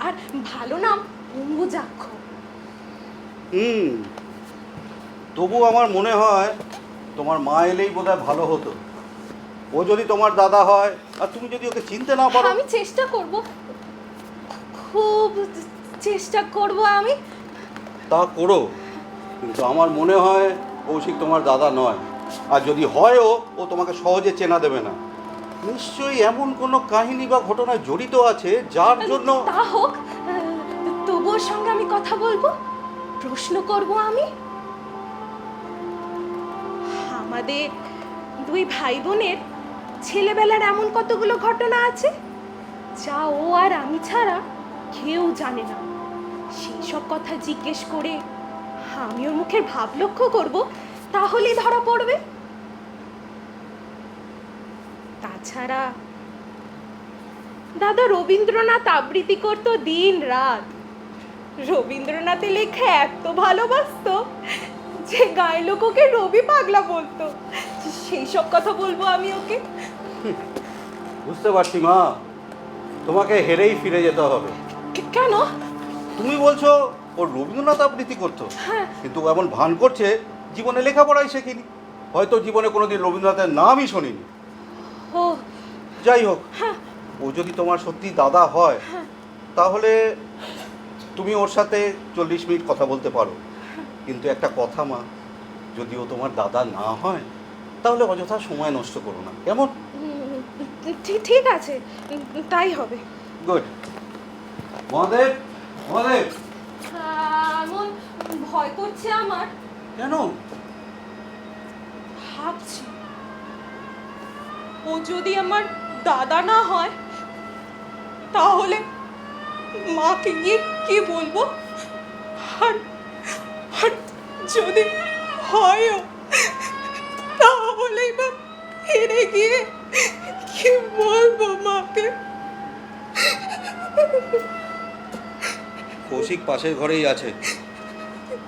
S5: আর ভালো নাম অম্বুজাক্ষ।
S2: তবু আমার মনে হয় তোমার মা এলেই বোধহয় ভালো হতো। ও যদি তোমার দাদা হয় আর তুমি যদি ওকে চিনতে না পারো।
S5: আমি চেষ্টা করব, খুব চেষ্টা করব আমি।
S2: তা করো, কিন্তু আমার মনে হয় কৌশিক তোমার দাদা নয়, আর যদি হয়ও ও তোমাকে সহজে চেনা দেবে না। নিশ্চয়ই এমন কোনো কাহিনী বা ঘটনায় জড়িত আছে যার জন্য।
S5: তা হোক, তবুর সঙ্গে আমি কথা বলবো, প্রশ্ন করব আমি। আমাদের দুই ভাই বোনের ছেলেবেলার এমন কতগুলো ঘটনা আছে যা ও আর আমি ছাড়া কেউ জানে না। সেই সব কথা জিজ্ঞেস করে আমি ওর মুখের ভাব লক্ষ্য করব, তাহলেই ধরা পড়বে। তাছাড়া দাদা রবীন্দ্রনাথ আবৃত্তি করতো দিন রাত। রবীন্দ্রনাথের লেখা এত ভালোবাসতো যে গায়ে লোক ওকে রবি পাগলা বলতো। সেই সব কথা বলবো আমি ওকে।
S2: বুঝতে পারছি মা, তোমাকে হেরেই ফিরে যেতে হবে।
S5: কেন?
S2: তুমি বলছো ও রবীন্দ্রনাথ আবৃত্তি করতো,
S5: হ্যাঁ।
S2: কিন্তু এমন ভান করছে জীবনে লেখাপড়াই শেখেনি, হয়তো জীবনে কোনোদিন রবীন্দ্রনাথের নামই শোনেনি।
S5: ও
S2: যাই হোক,
S5: হ্যাঁ,
S2: ও যদি তোমার সত্যি দাদা হয় তাহলে তুমি ওর সাথে 40 মিনিট কথা বলতে পারো। কিন্তু একটা কথা মা, যদি ও তোমার দাদা না হয় তাহলে অযথা সময় নষ্ট করো না, কেমন?
S5: ঠিক আছে, তাই হবে।
S2: গুড। মহাদেব, মহাদেব।
S5: এমন ভয় করছে আমার।
S2: কেন?
S5: ভাবছি ও যদি আমার দাদা না হয় তাহলে মাকে গিয়ে কি বলবো, আর আর যদি হয়ও তাহলেই বা ফিরে গিয়ে কি বলবো মাকে।
S2: কৌশিক পাশের ঘরেই আছে,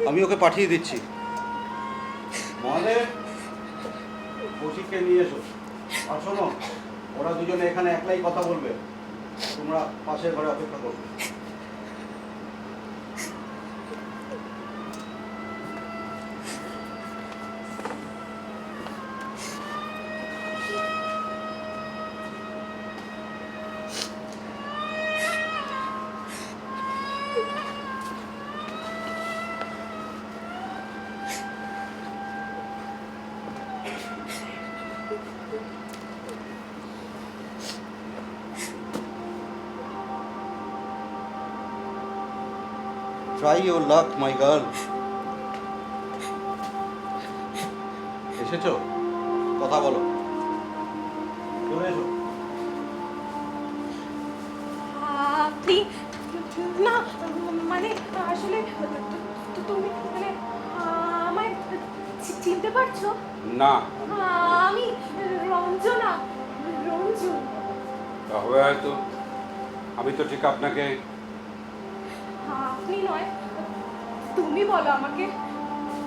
S2: আমি ওকে পাঠিয়ে দিচ্ছি। মহাদেব, কৌশিককে নিয়ে এসো। আর শোনো, ওরা দুজনে এখানে একলাই কথা বলবে, তোমরা পাশের ঘরে অপেক্ষা করবে। Try your luck, my girl. এসেছো? কথা বলো। চলে এসো।
S5: আপনি না, মানে আসলে তুমি মানে আমায় চিনতে পারছো?
S3: না,
S5: আমি রঞ্জনা, রঞ্জু।
S3: তবে হয়তো আমি তো ঠিক আপনাকে
S5: আপনি নয়, তুমি বলো আমাকে।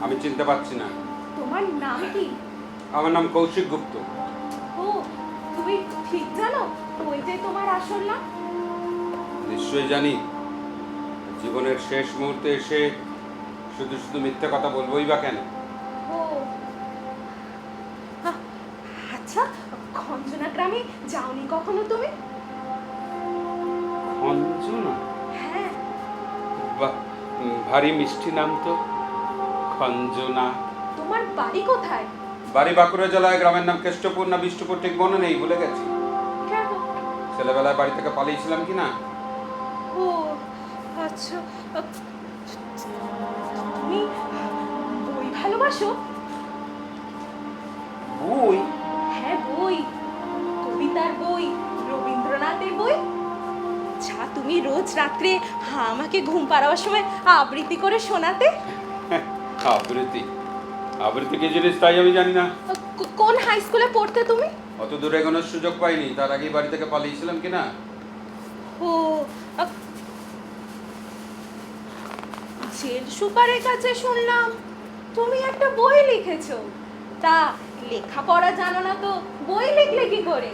S3: আমি চিনতে পারছি না।
S5: তোমার নাম কি?
S3: আমার নাম কৌশিক গুপ্ত।
S5: ও, তুমি ঠিক জানো ওইটাই তোমার আসল নাম?
S3: নিশ্চয়ই জানি। জীবনের শেষ মুহূর্তে এসে শুধু শুধু মিথ্যে কথা বলবোই বা কেন?
S5: ও আচ্ছা, খঞ্জনা গ্রামে যাওনি কখনো তুমি?
S3: খঞ্জনা?
S5: হ্যাঁ।
S3: বাহ, ভারী মিষ্টি নাম তো, খঞ্জনা।
S5: তোমার বাড়ি কোথায়?
S3: বাড়ি বাঁকুড়া জেলায়, গ্রামের নাম কেষ্টপুর না বিষ্ণুপুর ঠিক মনে নেই, ভুলে গেছি।
S5: কেন?
S3: ছেলেবেলায় বাড়ি থেকে পালিয়েছিলাম কি না।
S5: ও আচ্ছা, তুমি বই ভালোবাসো?
S3: বই?
S5: হ্যাঁ, বই, কবিতার বই, রবীন্দ্রনাথের বই, যা তুমি রোজ রাত্রে আমাকে ঘুম পাড়াবার সময় আবৃত্তি করে শোনাতে।
S3: আবৃত্তি? আবৃত্তি কি জিনিস তাই আমি জানি না।
S5: কোন হাই স্কুলে পড়তে তুমি?
S3: অত দূরে এগোনোর সুযোগ পাইনি, তার আগেই বাড়ি থেকে পালিয়েছিলাম কি না।
S5: ও, জেল সুপারের কাছে শুনলাম তুমি একটা বই লিখেছো। তা লেখাপড়া জানো না তো বই লিখলে কি করে?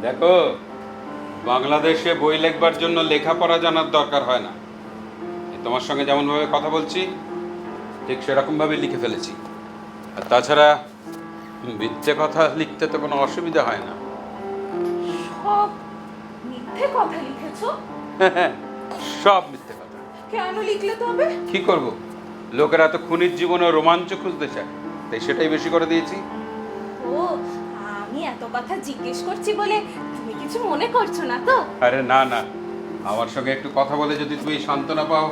S3: দেখো, বাংলাদেশে বই লেখবার জন্য লেখাপড়া জানার দরকার হয় না। তোমার সঙ্গে যেমনভাবে কথা বলছি ঠিক সেরকমভাবে লিখে ফেলেছি। আর তাছাড়া মিথ্যে কথা লিখতে তো কোনো অসুবিধা হয় না।
S5: সব মিথ্যে কথা লিখেছো?
S3: সব মিথ্যে কথা।
S5: কেন লিখলে তবে?
S3: কি করব, লোকেরা তো খুনির জীবনে রোমাঞ্চ খুঁজতে চায়, তাই সেটাই বেশি করে দিয়েছি।
S5: ও, আমি এত কথা জিজ্ঞেস করছি বলে তুমি কিছু মনে করছো না তো?
S3: আরে না না, আমার সঙ্গে একটু কথা বলে যদি তুমি সান্ত্বনা পাও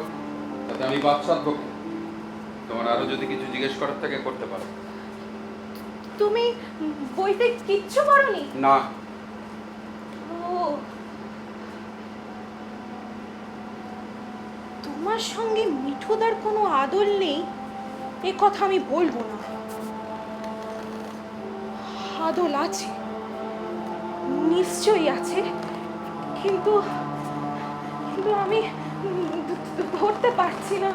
S3: তাতে আমি বাদশাহ পক্ষে। তোমার আরো যদি কিছু জিজ্ঞেস করার থাকে করতে পারো।
S5: তুমি বইতে কিচ্ছু করোনি?
S3: না।
S5: ও, তোমার সঙ্গে মিঠুদার কোনো আদল নেই এ কথা আমি বলবো না। আদল আছে, নিশ্চয়ই আছে, কিন্তু কিন্তু আমি ধরতে পারছি না।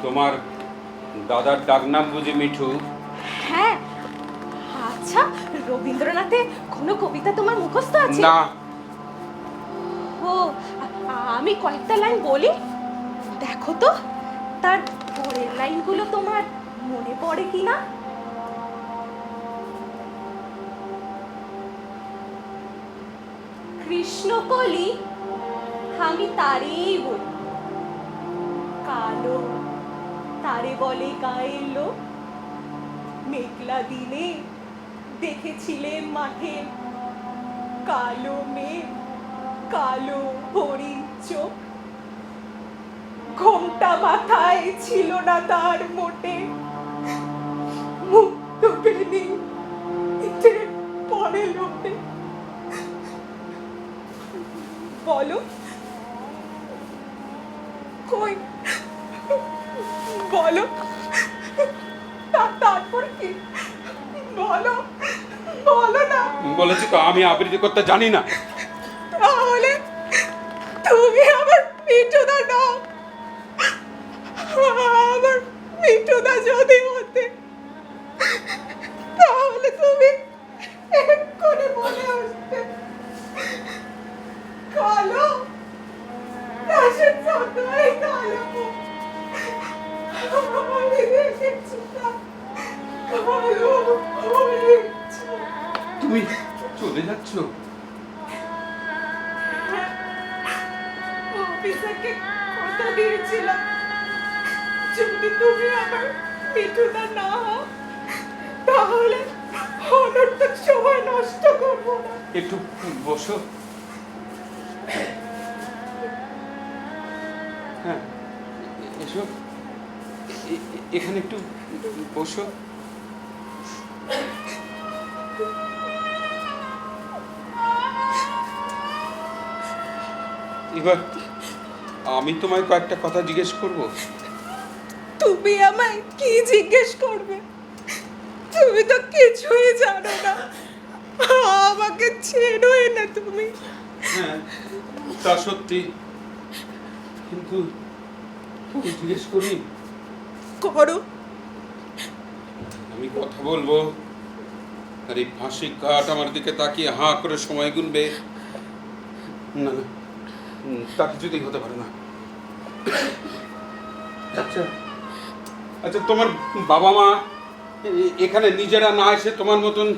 S3: তোমার দাদার ডাকনাম বুঝি মিঠু?
S5: হ্যাঁ। আচ্ছা, রবীন্দ্রনাথে কোনো কবিতা তোমার মুখস্থ আছে?
S3: না।
S5: ও, আমি কয়েকটা লাইন বলি, দেখো তো তার পরের লাইনগুলো তোমার মনে পড়ে কিনা। কৃষ্ণকলি আমি তারেই বলি, কালো তারে বলে গায়ের লোক। মেঘলা দিনে দেখেছিলে মাঠে কালো মেঘ, কালো হরিণ চোখ। ঘোমটা মাথায় ছিল না তার মোটে, মুক্ত বেনি পরে লোটে। বলো, কই বলো, তারপর কি? বলো, বলো না।
S3: বলেছি তো আমি আবৃত্তি করতে জানি না।
S5: তাহলে তুমি আমার মিঠুদা নাও। আমার মিঠুদা যদি হতে হলে তুমি এক্ষুনি বলে আসতে। কালো রাশেদ সদয় কালো আমি দেখেছি না, কালো হয়েছে।
S3: তুমি চলে যাচ্ছ?
S5: অফিসারকে কথা দিয়েছিলাম, যদি তুমি আমার মিঠুদা না হও তাহলে অনর্থক সময় নষ্ট করবো না।
S3: একটু বসো। হ্যাঁ, এসো, এখানে একটু বসো। এবার আমি তোমায় কয়েকটা কথা জিজ্ঞেস করব।
S5: তুমি আমায় কি জিজ্ঞেস করবে? তুমি তো কিছুই জানো না, আমাকে ছেড়োই না তুমি।
S3: হ্যাঁ, তা সত্যি, কিন্তু জিজ্ঞেস করি।
S5: করো।
S3: আমি কথা বলবো আর এই ফাঁসি কাঠ আমার দিকে তাকিয়ে হাঁ করে সময় গুনবে? না না, তা কিছুতেই হতে পারে না। আচ্ছা আচ্ছা, তোমার বাবা মা এখানে নিজেরা না এসে তোমার মতন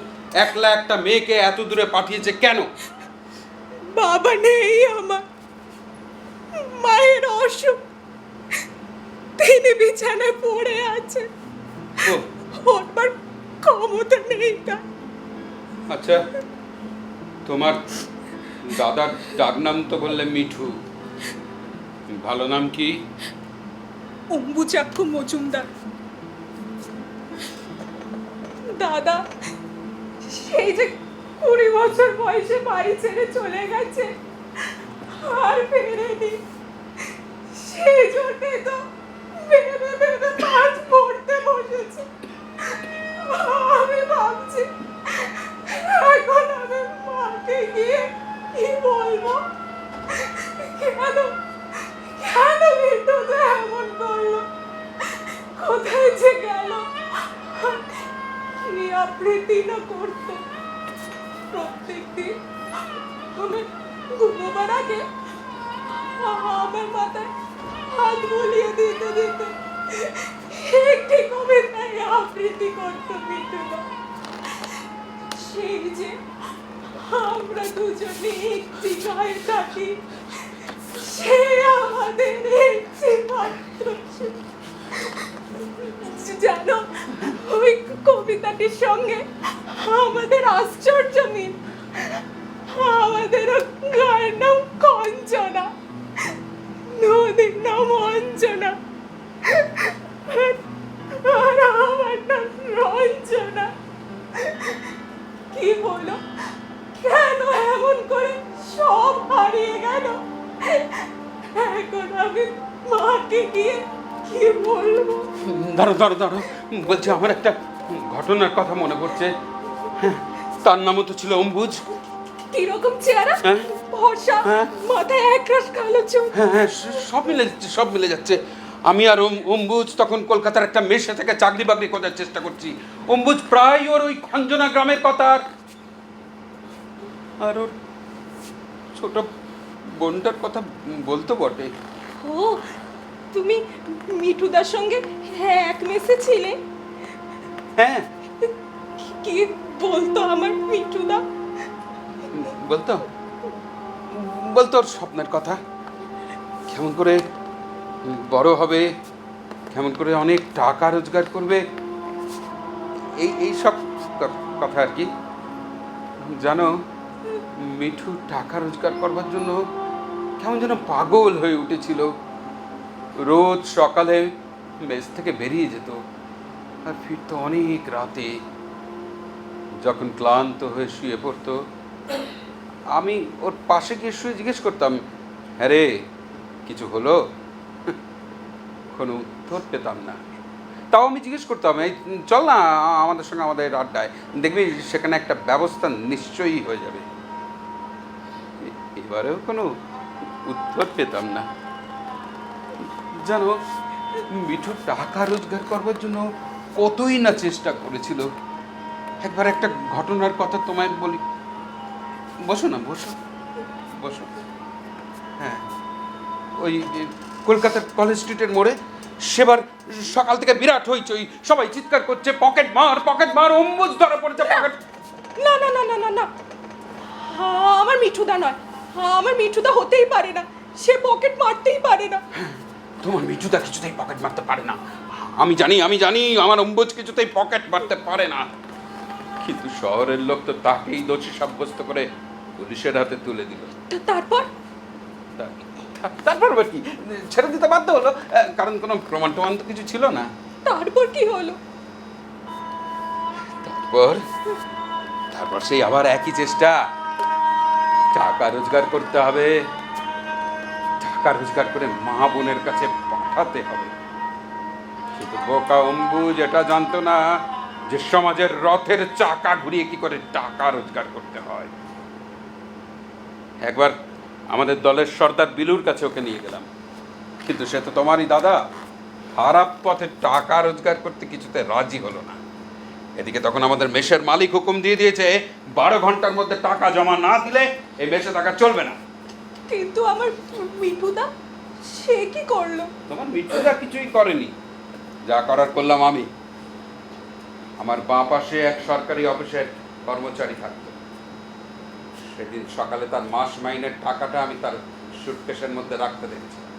S3: একলা একটা মেয়েকে এত দূরে পাঠিয়েছে কেন?
S5: বাবা নেই আমার, মায়ের অসুখ, তিনি বিছানায় পড়ে আছে,
S3: ও
S5: ওঠবার ক্ষমতা নেই তার।
S3: আচ্ছা, তোমার দাদার ডাক নাম তো বললে মিঠু, ভালো নাম কি?
S5: অম্বুচাক্ষ মজুমদার। দাদা সেই যে 20 বছর বয়সে বাড়ি ছেড়ে চলে গেছে, আর ফেরেনি, সেই জন্যে তো ভেবে ভেবে আজ পড়তে বসেছে। আমি ভাবছি এখন আমি মাকে গিয়ে কি বলবো, কেন কেন বিদ্যুৎ এমন করলো, কোথায় যে গেল, কি আবৃত্তি না করতো প্রত্যেকদিন। আমি ঘুমোবার আগে আমার মাথায় হাত বুলিয়ে দিতে দিতে একটি কবিতায় আবৃত্তি করতো মিঠুদা। সেই যে আমরা দুজনে একটি গায়ে থাকি, সে আমাদের একটি মাত্র সুখ। জানো, ওই কবিতাটির সঙ্গে আমাদের আশ্চর্য মিল। আমাদের গায়ের নাম কঞ্চনা, নদীর নাম অঞ্জনা, আর আমার নাম রঞ্জনা। কি বলো, কেন এমন করে সব হারিয়ে গেল? এখন আমি মাকে গিয়ে কি বলবো?
S3: দাঁড়ো দাঁড়ো দাঁড়ো, বলছি আমার একটা ঘটনার কথা মনে পড়ছে। হ্যাঁ, তার নামও তো ছিল অম্বুজ।
S5: কিরকম চেহারা?
S3: হ্যাঁ।
S5: ভরসা,
S3: হ্যাঁ।
S5: মাথায় একরাশ কালো চুল।
S3: হ্যাঁ হ্যাঁ, সব মিলে যাচ্ছে, সব মিলে যাচ্ছে। আমি আর অম্বুজ তখন কলকাতার একটা মেশে থেকে চাকরি বাকরি খোঁজার চেষ্টা করছি। অম্বুজ প্রায় ওর ওই খঞ্জনা গ্রামের কথা আর ওর ছোট বোনটার কথা বলতো বটে।
S5: ও, তুমি মিঠুদার সঙ্গে এক মেসে ছিলে?
S3: হ্যাঁ,
S5: কি বলতো আমার মিঠুদা?
S3: বলতো বলতো ওর স্বপ্নের কথা, কেমন করে বড় হবে, কেমন করে অনেক টাকা রোজগার করবে, এই সব কথা আর কি। জানো, মিঠু টাকা রোজগার করবার জন্য কেমন যেন পাগল হয়ে উঠেছিল। রোজ সকালে মেস থেকে বেরিয়ে যেত আর ফিরতো অনেক রাতে। যখন ক্লান্ত হয়ে শুয়ে পড়তো, আমি ওর পাশে গিয়ে শুয়ে জিজ্ঞেস করতাম, হ্যাঁ রে, কিছু হলো? কোনো উত্তর পেতাম না। তাও আমি জিজ্ঞেস করতাম, এই চল না আমাদের সঙ্গে আমাদের আড্ডায়, দেখবি সেখানে একটা ব্যবস্থা নিশ্চয়ই হয়ে যাবে। এবারেও কোনো উত্তর পেতাম না। জানো, মিঠু টাকা রোজগার করবার জন্য কতই না চেষ্টা করেছিল। একবার একটা ঘটনার কথা তোমায় বলি। বসো না, বসো বসো। হ্যাঁ, ওই কলকাতার কলেজ স্ট্রিটের মোড়ে সেবার সকাল থেকে বিরাট হইচই, সবাই চিৎকার করছে পকেট মার, অম্বুজ ধরা পড়েছে পকেট।
S5: না না না না না না, আমার মিঠুদা নয়, আমার মিঠুদা হতেই পারে না, সে পকেট মারতেই পারে না।
S3: তোমার মিঠুদা কিছুতেই পকেট মারতে পারে না। আমি জানি আমার অম্বুজ কিছুতেই পকেট মারতে পারে না। কিন্তু শহরের লোক তো তাকেই দোষী সাব্যস্ত করে পুলিশের হাতে তুলে দিল।
S5: তারপর
S3: তারপর আবার কি, ছেড়ে দিতে বাধ্য হলো, কারণ কোনো প্রমাণ তো কিছু ছিল না।
S5: তারপর কি হলো?
S3: তারপর সেই আবার একই চেষ্টা, টাকা রোজগার করতে হবে, টাকা রোজগার করে মা বোনের কাছে পাঠাতে হবে। শুধু বোকা অম্বুজ এটা জানতো না যে সমাজের রথের চাকা ঘুরিয়ে কি করে টাকা রোজগার করতে হয়। একবার আমাদের দলের সর্দার বিলুর কাছে ওকে নিয়ে গেলাম, কিন্তু সে তো তোমারই দাদা, খারাপ পথে টাকা রোজগার করতে কিছুতে রাজি হলো না। এদিকে তখন আমাদের মেসের মালিক হুকুম দিয়ে দিয়েছে 12 ঘন্টার মধ্যে টাকা জমা না দিলে এই মেসে টাকা চলবে না।
S5: কিন্তু আমার মিঠুদা, সে কি করলো?
S3: তোমার মিঠুদা কিছুই করেনি, যা করার করলাম আমি। আমার বাঁ পাশে এক সরকারি অফিসের কর্মচারী থাকতো। সেদিন সকালে তার মাস মাইনের টাকাটা আমি তার সুটকেসের মধ্যে রাখতে দেখেছিলাম।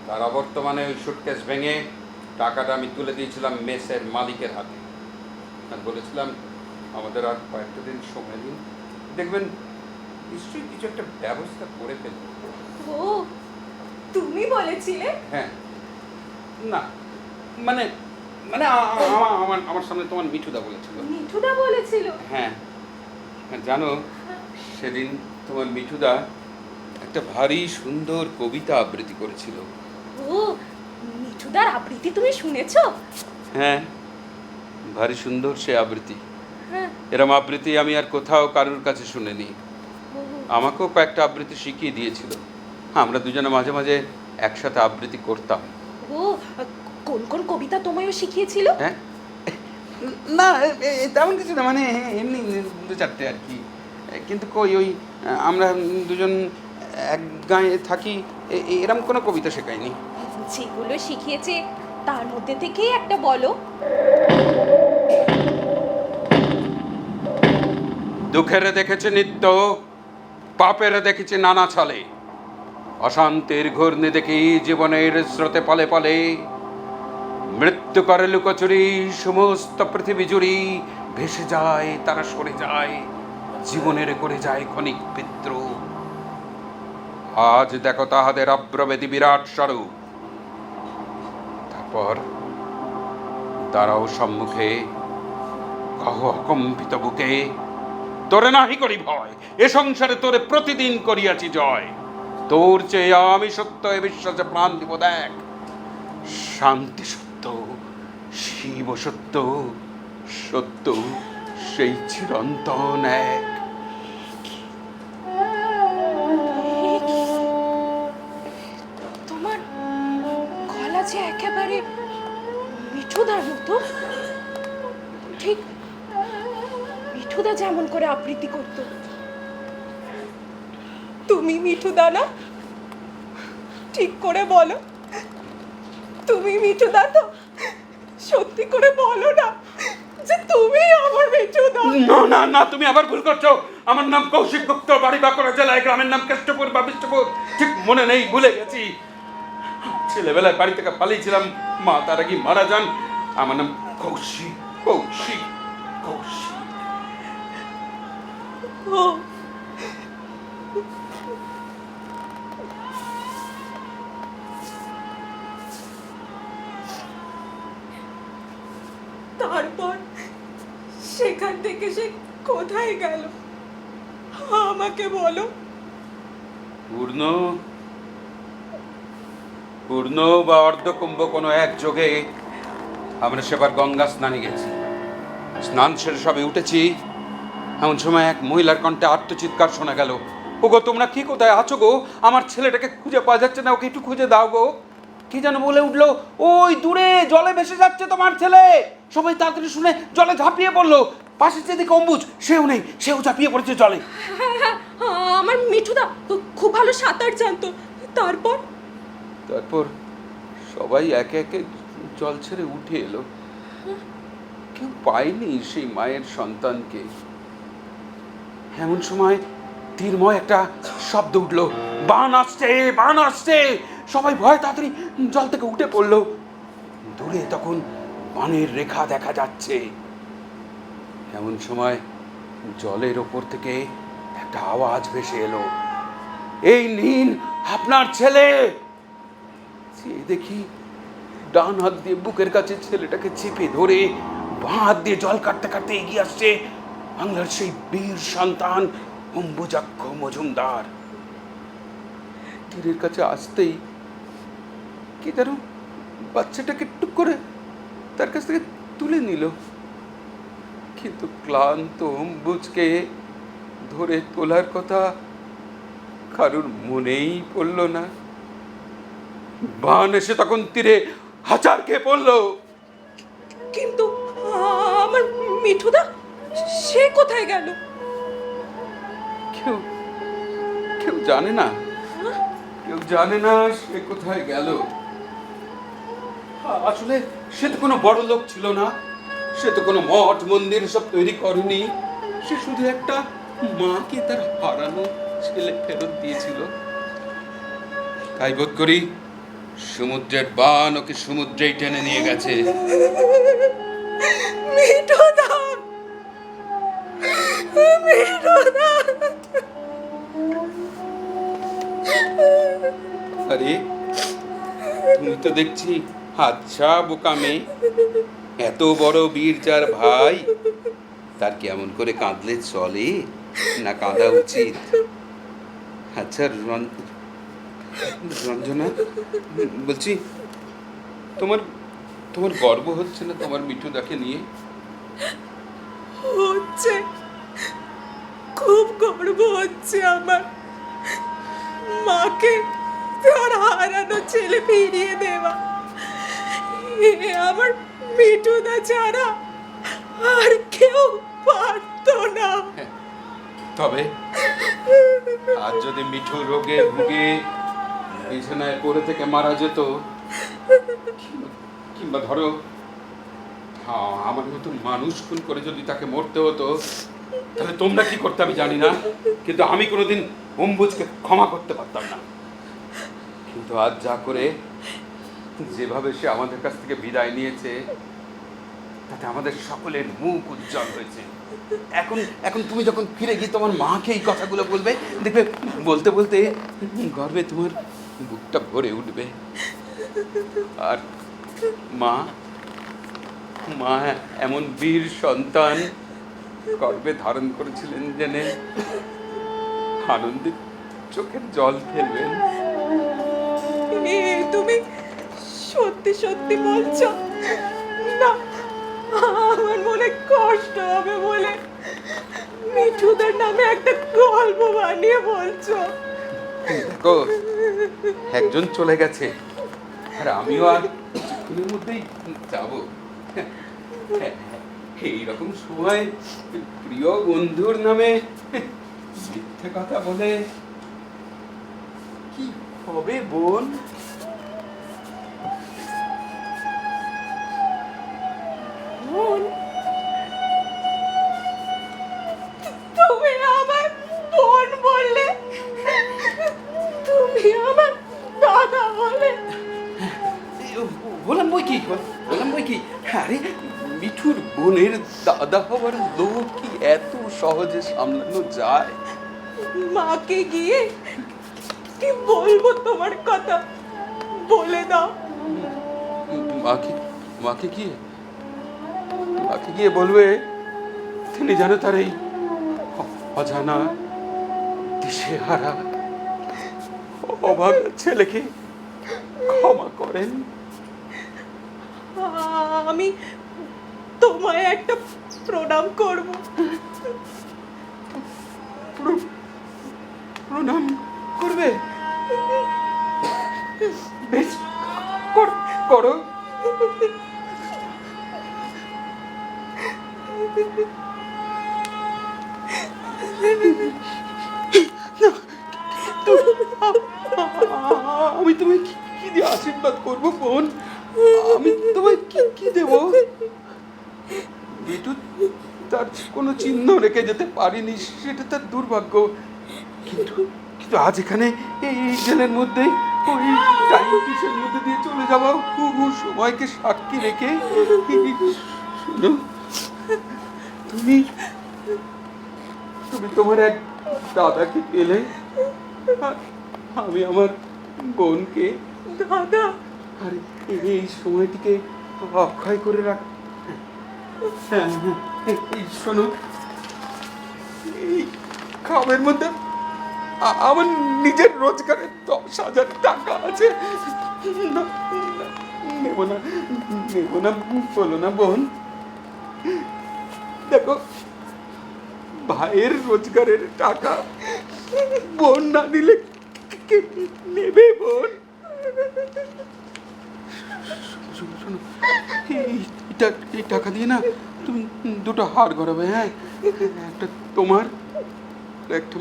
S3: তার অবর্তমানে ওই সুটকেস ভেঙে টাকাটা আমি তুলে দিয়েছিলাম মেসের মালিকের হাতে। আর বলেছিলাম আমাদের আর কয়েকটা দিন সময় দিন, দেখবেন নিশ্চয়ই কিছু একটা ব্যবস্থা করে ফেলব।
S5: ও, তুমি বলেছিলে?
S3: হ্যাঁ, না মানে মানে আমার সামনে তোমার মিঠুদা বলেছিল।
S5: মিঠুদা বলেছিল?
S3: হ্যাঁ, জানো সেদিন তোমার মিঠুদা একটা ভারী সুন্দর কবিতা আবৃত্তি করেছিল।
S5: ও, মিঠুদার আবৃত্তি তুমি শুনেছো?
S3: হ্যাঁ, ভারী সুন্দর সে আবৃত্তি।
S5: হ্যাঁ।
S3: এরম আবৃত্তি আমি আর কোথাও কারোর কাছে শুনিনি। আমাকেও কয়েকটা আবৃত্তি শিখিয়ে দিয়েছিল, আমরা দুজনে মাঝে মাঝে একসাথে আবৃত্তি করতাম।
S5: ও, কোন কোন কবিতা তোমায়ও শিখিয়েছিল?
S3: হ্যাঁ, না তেমন কিছু না, মানে এমনি 2-4টে আর কি। কিন্তু কই ওই আমরা দুজন এক গাঁয়ে থাকি, এরম কোনো কবিতা শেখায়নি।
S5: যেগুলো শিখিয়েছে তার মধ্যে থেকেই একটা বলো।
S3: দুঃখের দেখেছে নিত্য, পাপের দেখেছে নানা ছলে, অশান্তির ঘূর্ণি দেখি জীবনের স্রোতে পলে পলে, মৃত্যু করে লুকোচুরি সমস্ত পৃথিবী জুড়ি, ভেসে যায় তারা সরে যায়, জীবনের করে যায় ক্ষণিক বিদ্রোহ। আজ দেখো তাহাদের অব্রবেদী বিরাট স্বরূপ। তারপর দাঁড়াও সম্মুখে, কহ অকম্পিত বুকে, তোরে নাহি করি ভয়, এ সংসারে তোরে প্রতিদিন করিয়াছি জয়। তোর চেয়ে আমি সত্য, এ বিশ্বাসে প্রাণ দিব দেখ। শান্তি সত্য, শিব সত্য, সত্য সেই চিরন্তন এক।
S5: তোমার গলা যে একেবারে মিঠুদার মতো, ঠিক মিঠুদা যেমন করে আবৃত্তি করতো। তুমি মিঠুদা না? ঠিক করে বলো, তুমি মিঠুদা তো? সত্যি করে বলো না যে তুমি আমার মিঠুদা।
S3: না না না, তুমি আবার ভুল করছো। আমার নাম কৌশিক গুপ্ত, বাড়ি বাঁকুড়া জেলায়, গ্রামের নাম কেষ্টপুর বা বিষ্টপুর, ঠিক মনে নেই, ভুলে গেছি। ছেলেবেলায় বাড়ি থেকে পালিয়েছিলাম, মা তার আগে মারা যান। আমার নাম কৌশিক, কৌশিক, কৌশিক।
S5: ও, তারপর সেখান থেকে সে কোথায় গেল আমাকে বলো।
S3: পূর্ণ পূর্ণ বা অর্ধকুম্ভ কোনো এক যোগে আমরা সেবার গঙ্গা স্নানে গেছি। স্নান সেরে সবে উঠেছি, এমন সময় এক মহিলার কণ্ঠে আর্তচিৎকার শোনা গেল, ওগো তোমরা কি কোথায় আছো গো? আমার ছেলেটাকে খুঁজে পাওয়া যাচ্ছে না, ওকে একটু খুঁজে দাও গো। কি যেন বলে উঠলো, ওই দূরে জলে ভেসে যাচ্ছে তোমার ছেলে। সবাই তাড়াতাড়ি শুনে জলে ঝাঁপিয়ে পড়লো। পাশের যেদিকে অম্বুজ সেও নেই, সেও চাপিয়ে পড়েছে জলে।
S5: হ্যাঁ হ্যাঁ, আমার মিঠুদা খুব ভালো সাঁতার জানতো। তারপর
S3: তারপর সবাই একে একে জল ছেড়ে উঠে এলো। কেউ পায়নি সেই মায়ের সন্তানকে। এমন সময় তীরময় একটা শব্দ উঠলো, বান আসছে, বান আসছে। সবাই ভয় তাড়াতাড়ি জল থেকে উঠে পড়লো। দূরে তখন বানের রেখা দেখা যাচ্ছে। এমন সময় জলের ওপর থেকে একটা আওয়াজ ভেসে এলো, এই নিন আপনার ছেলে। চেয়ে দেখি ডান হাত দিয়ে বুকের কাছে ছেলেটাকে চেপে ধরে বাঁ হাত দিয়ে জল কাটতে কাটতে এগিয়ে আসছে বাংলার সেই বীর সন্তান অম্বুজাক্ষ মজুমদার। তীরের কাছে আসতেই কি যেন বাচ্চাটাকে টুক করে তার কাছ থেকে তুলে নিল, কিন্তু ক্লান্ত অম্বুজকে ধরে তোলার কথা কারুর মনেই পড়ল না। বান এসে তখন তীরে হাজার খেয়ে পড়লো।
S5: কিন্তু আমার মিঠুদা সে কোথায় গেল?
S3: কেউ কেউ জানে না, কেউ জানে না সে কোথায় গেল। আসলে সে তো কোনো বড় লোক ছিল না, সে তো কোনো মঠ মন্দির সব তৈরি করেনি। সে শুধু একটা মাকে তার হারানো ছেলে ফেরত দিয়েছিল। তাই বোধ করি সমুদ্রের বান ওকে সমুদ্রেই টেনে নিয়ে গেছে।
S5: মিঠুদা, মিঠুদা।
S3: আরে তুমি তো দেখছি আচ্ছা বোকা মেয়ে, এত বড় বীর যার ভাই, তার কেমন করে কাঁদলে চলে না কাঁদা উচিত? আচ্ছা রঞ্জনা, বলছি তোমার তোমার গর্ব হচ্ছে না তোমার মিঠুদাকে নিয়ে?
S5: হচ্ছে, খুব গর্ব হচ্ছে আমার। মাকে তার হারানো ছেলে ফিরিয়ে দেওয়া, এ আমার মিঠুদা ছাড়া আর কেউ পারতো না।
S3: তবে আজ যদি মিঠু রোগে ভুগে বিছানায় পড়ে থেকে মারা যেত, কিংবা ধরো আমার মতো মানুষ খুন করে যদি তাকে মরতে হতো, তাহলে তোমরা কি করতে আমি জানি না, কিন্তু আমি কোনোদিন অম্বুজকে ক্ষমা করতে পারতাম না। কিন্তু আজ যা করে যেভাবে সে আমাদের কাছ থেকে বিদায় নিয়েছে, তাতে আমাদের সকলের মুখ উজ্জ্বল হয়েছে। এখন এখন তুমি যখন ফিরে গিয়ে তোমার মাকে এই কথাগুলো বলবে, দেখবে বলতে বলতে গর্বে তোমার বুকটা ভরে উঠবে। আর মা মা এমন বীর সন্তান গর্বে ধারণ করেছিলেন জেনে আনন্দে চোখের জল ফেলবেন।
S5: তুমি সত্যি সত্যি বলছো না? আমার মনে কষ্ট হবে বলে মিঠুদের নামে একটা গল্প বানিয়ে বলছো?
S3: দেখো, একজন চলে গেছে আর আমিও আর কিছুক্ষণের মধ্যেই যাবো। এইরকম সময় প্রিয় বন্ধুর নামে মিথ্যে কথা বলে কি হবে বোন?
S5: বোন? তুমি আমার বোন বললে? তুমি আমার দাদা বলে?
S3: বললাম বই কি আরে মিঠুর বোনের দাদা হওয়ার লোক কি এত সহজে সামলানো যায়?
S5: মাকে গিয়ে কি বলবো তোমার কথা? বলে দাও।
S3: মাকে গিয়ে বলবে তিনি যেন তার এই অজানা দিশেহারা অভাগা ছেলেকে ক্ষমা করেন।
S5: আমি তোমায় একটা প্রণাম করব।
S3: প্রণাম করবে? বেশ, করো। আমি তোমায় কি দিয়ে আশীর্বাদ করবো বোন? আমি তোমায় কি দেব? বিটু তার কোনো চিহ্ন রেখে যেতে পারিনি, সেটা তার দুর্ভাগ্য। কিন্তু কিন্তু আজ এখানে এই জেলের মধ্যে ওই টাইম পিসের মধ্যে দিয়ে চলে যাওয়া সময়কে সাক্ষী রেখে, শোনো, তুমি তুমি তোমার এক দাদাকে পেলে, আর আমি আমার বোনকে।
S5: দাদা,
S3: আর এই সময়টিকে অক্ষয় করে রাখ। হ্যাঁ, এই শোনো, এই খামের মধ্যে আমার নিজের রোজগারের 10,000 টাকা আছে। নেব না, নেব না বলো না বোন। দেখো, ভাইয়ের রোজগারের টাকা বোন না দিলে কে নেবে বোন? শোনো শোনো, এই টাকা দিয়ে না তুমি 2টো হার গড়াবে। হ্যাঁ, একটা তোমার, একটা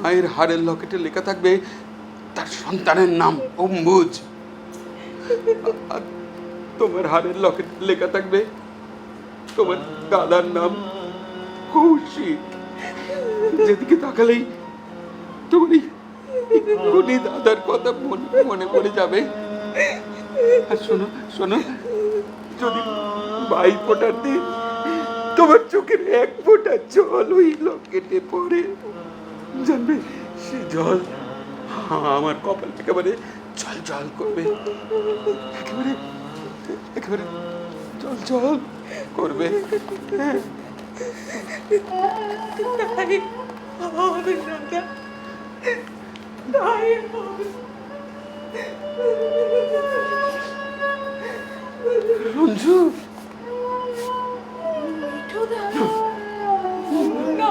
S3: মায়ের হাড়ের লকেটে লেখা থাকবে তার সন্তানের নাম অম্বুজ, আর তোমার হাড়ের লকেটে লেখা থাকবে তোমার দাদার নাম কৌশিক। যেদিকে তাকালেই তোমার এক্ষুনি দাদার কথা মনে পড়ে যাবে। আর শোনো শোনো, যদি 22 ফোঁটার দিন তোমার চোখের 1 ফোঁটা জল ওই লকেটে পড়ে, জানবে সে জল আমার কপাল একেবারে জল জল করবে, একেবারে একেবারে জল জল করবে। হ্যাঁ,
S5: তাই হবে দাদা, তাই হবে।
S3: রঞ্জু,
S5: মিঠু দাদা, না,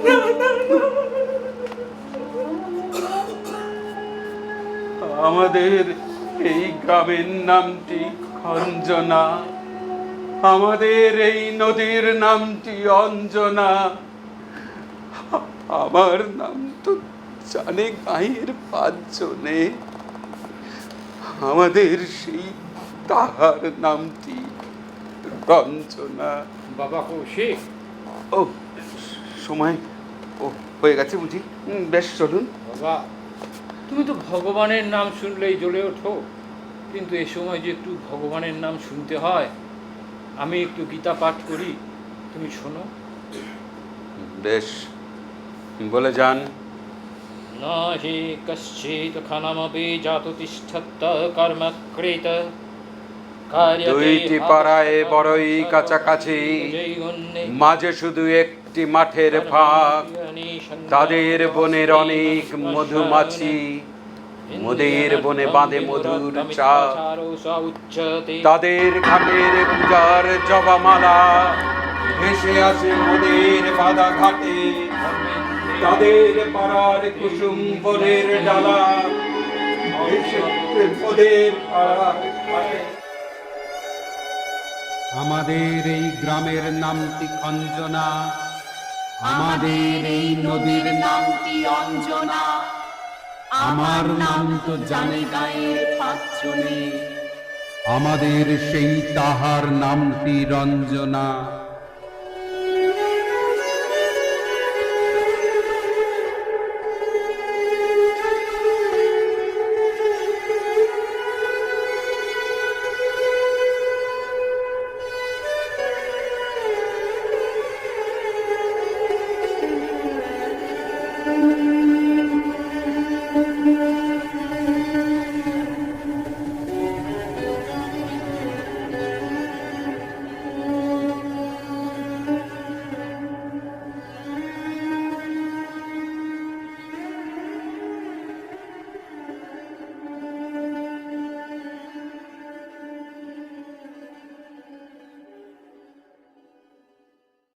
S5: না, না, না।
S3: আমাদের এই গ্রামের নামটি খঞ্জনা, আমাদের এই নদীর নামটি অঞ্জনা, আমার নাম তো জানে গাঁয়ের 5 জনে, আমাদের সেই তাহার নামটি রঞ্জনা।
S1: বাবা কৌশিক,
S3: ও সময় হয়ে গেছে বুঝি? বেশ, চলুন।
S1: বাবা, তুমি তো ভগবানের নাম শুনলেই জ্বলে ওঠো, কিন্তু এ সময় যে একটু ভগবানের নাম শুনতে হয়। আমি একটু গীতা পাঠ করি, তুমি শোনো।
S3: বেশ, বলে যান।
S1: না হি কশ্চিৎ ক্ষণমপি জাতু তিষ্ঠত কর্ম কৃত কার্যতে
S3: 2টি পাড়ায় বড়ই কাছাকাছি, মাঝে শুধু একটি মাঠের ফাঁক, তাদের বনের অনেক মধুমাছি, মোদের বনে বাঁধে মধুর চাক, তাদের ঘাটের পূজার জবামালা ভেসে আসে মোদের বাঁধা ঘাটে, তাদের পাড়ার কুসুম বনের ডালা ভেসে মোদের পাড়ার ঘাটে।
S6: আমাদের এই গ্রামের নামটি খঞ্জনা, আমাদের এই নদীর নামটি অঞ্জনা, আমার নাম তো জানে গায়ের 5 জনে, আমাদের সেই তাহার নামটি রঞ্জনা।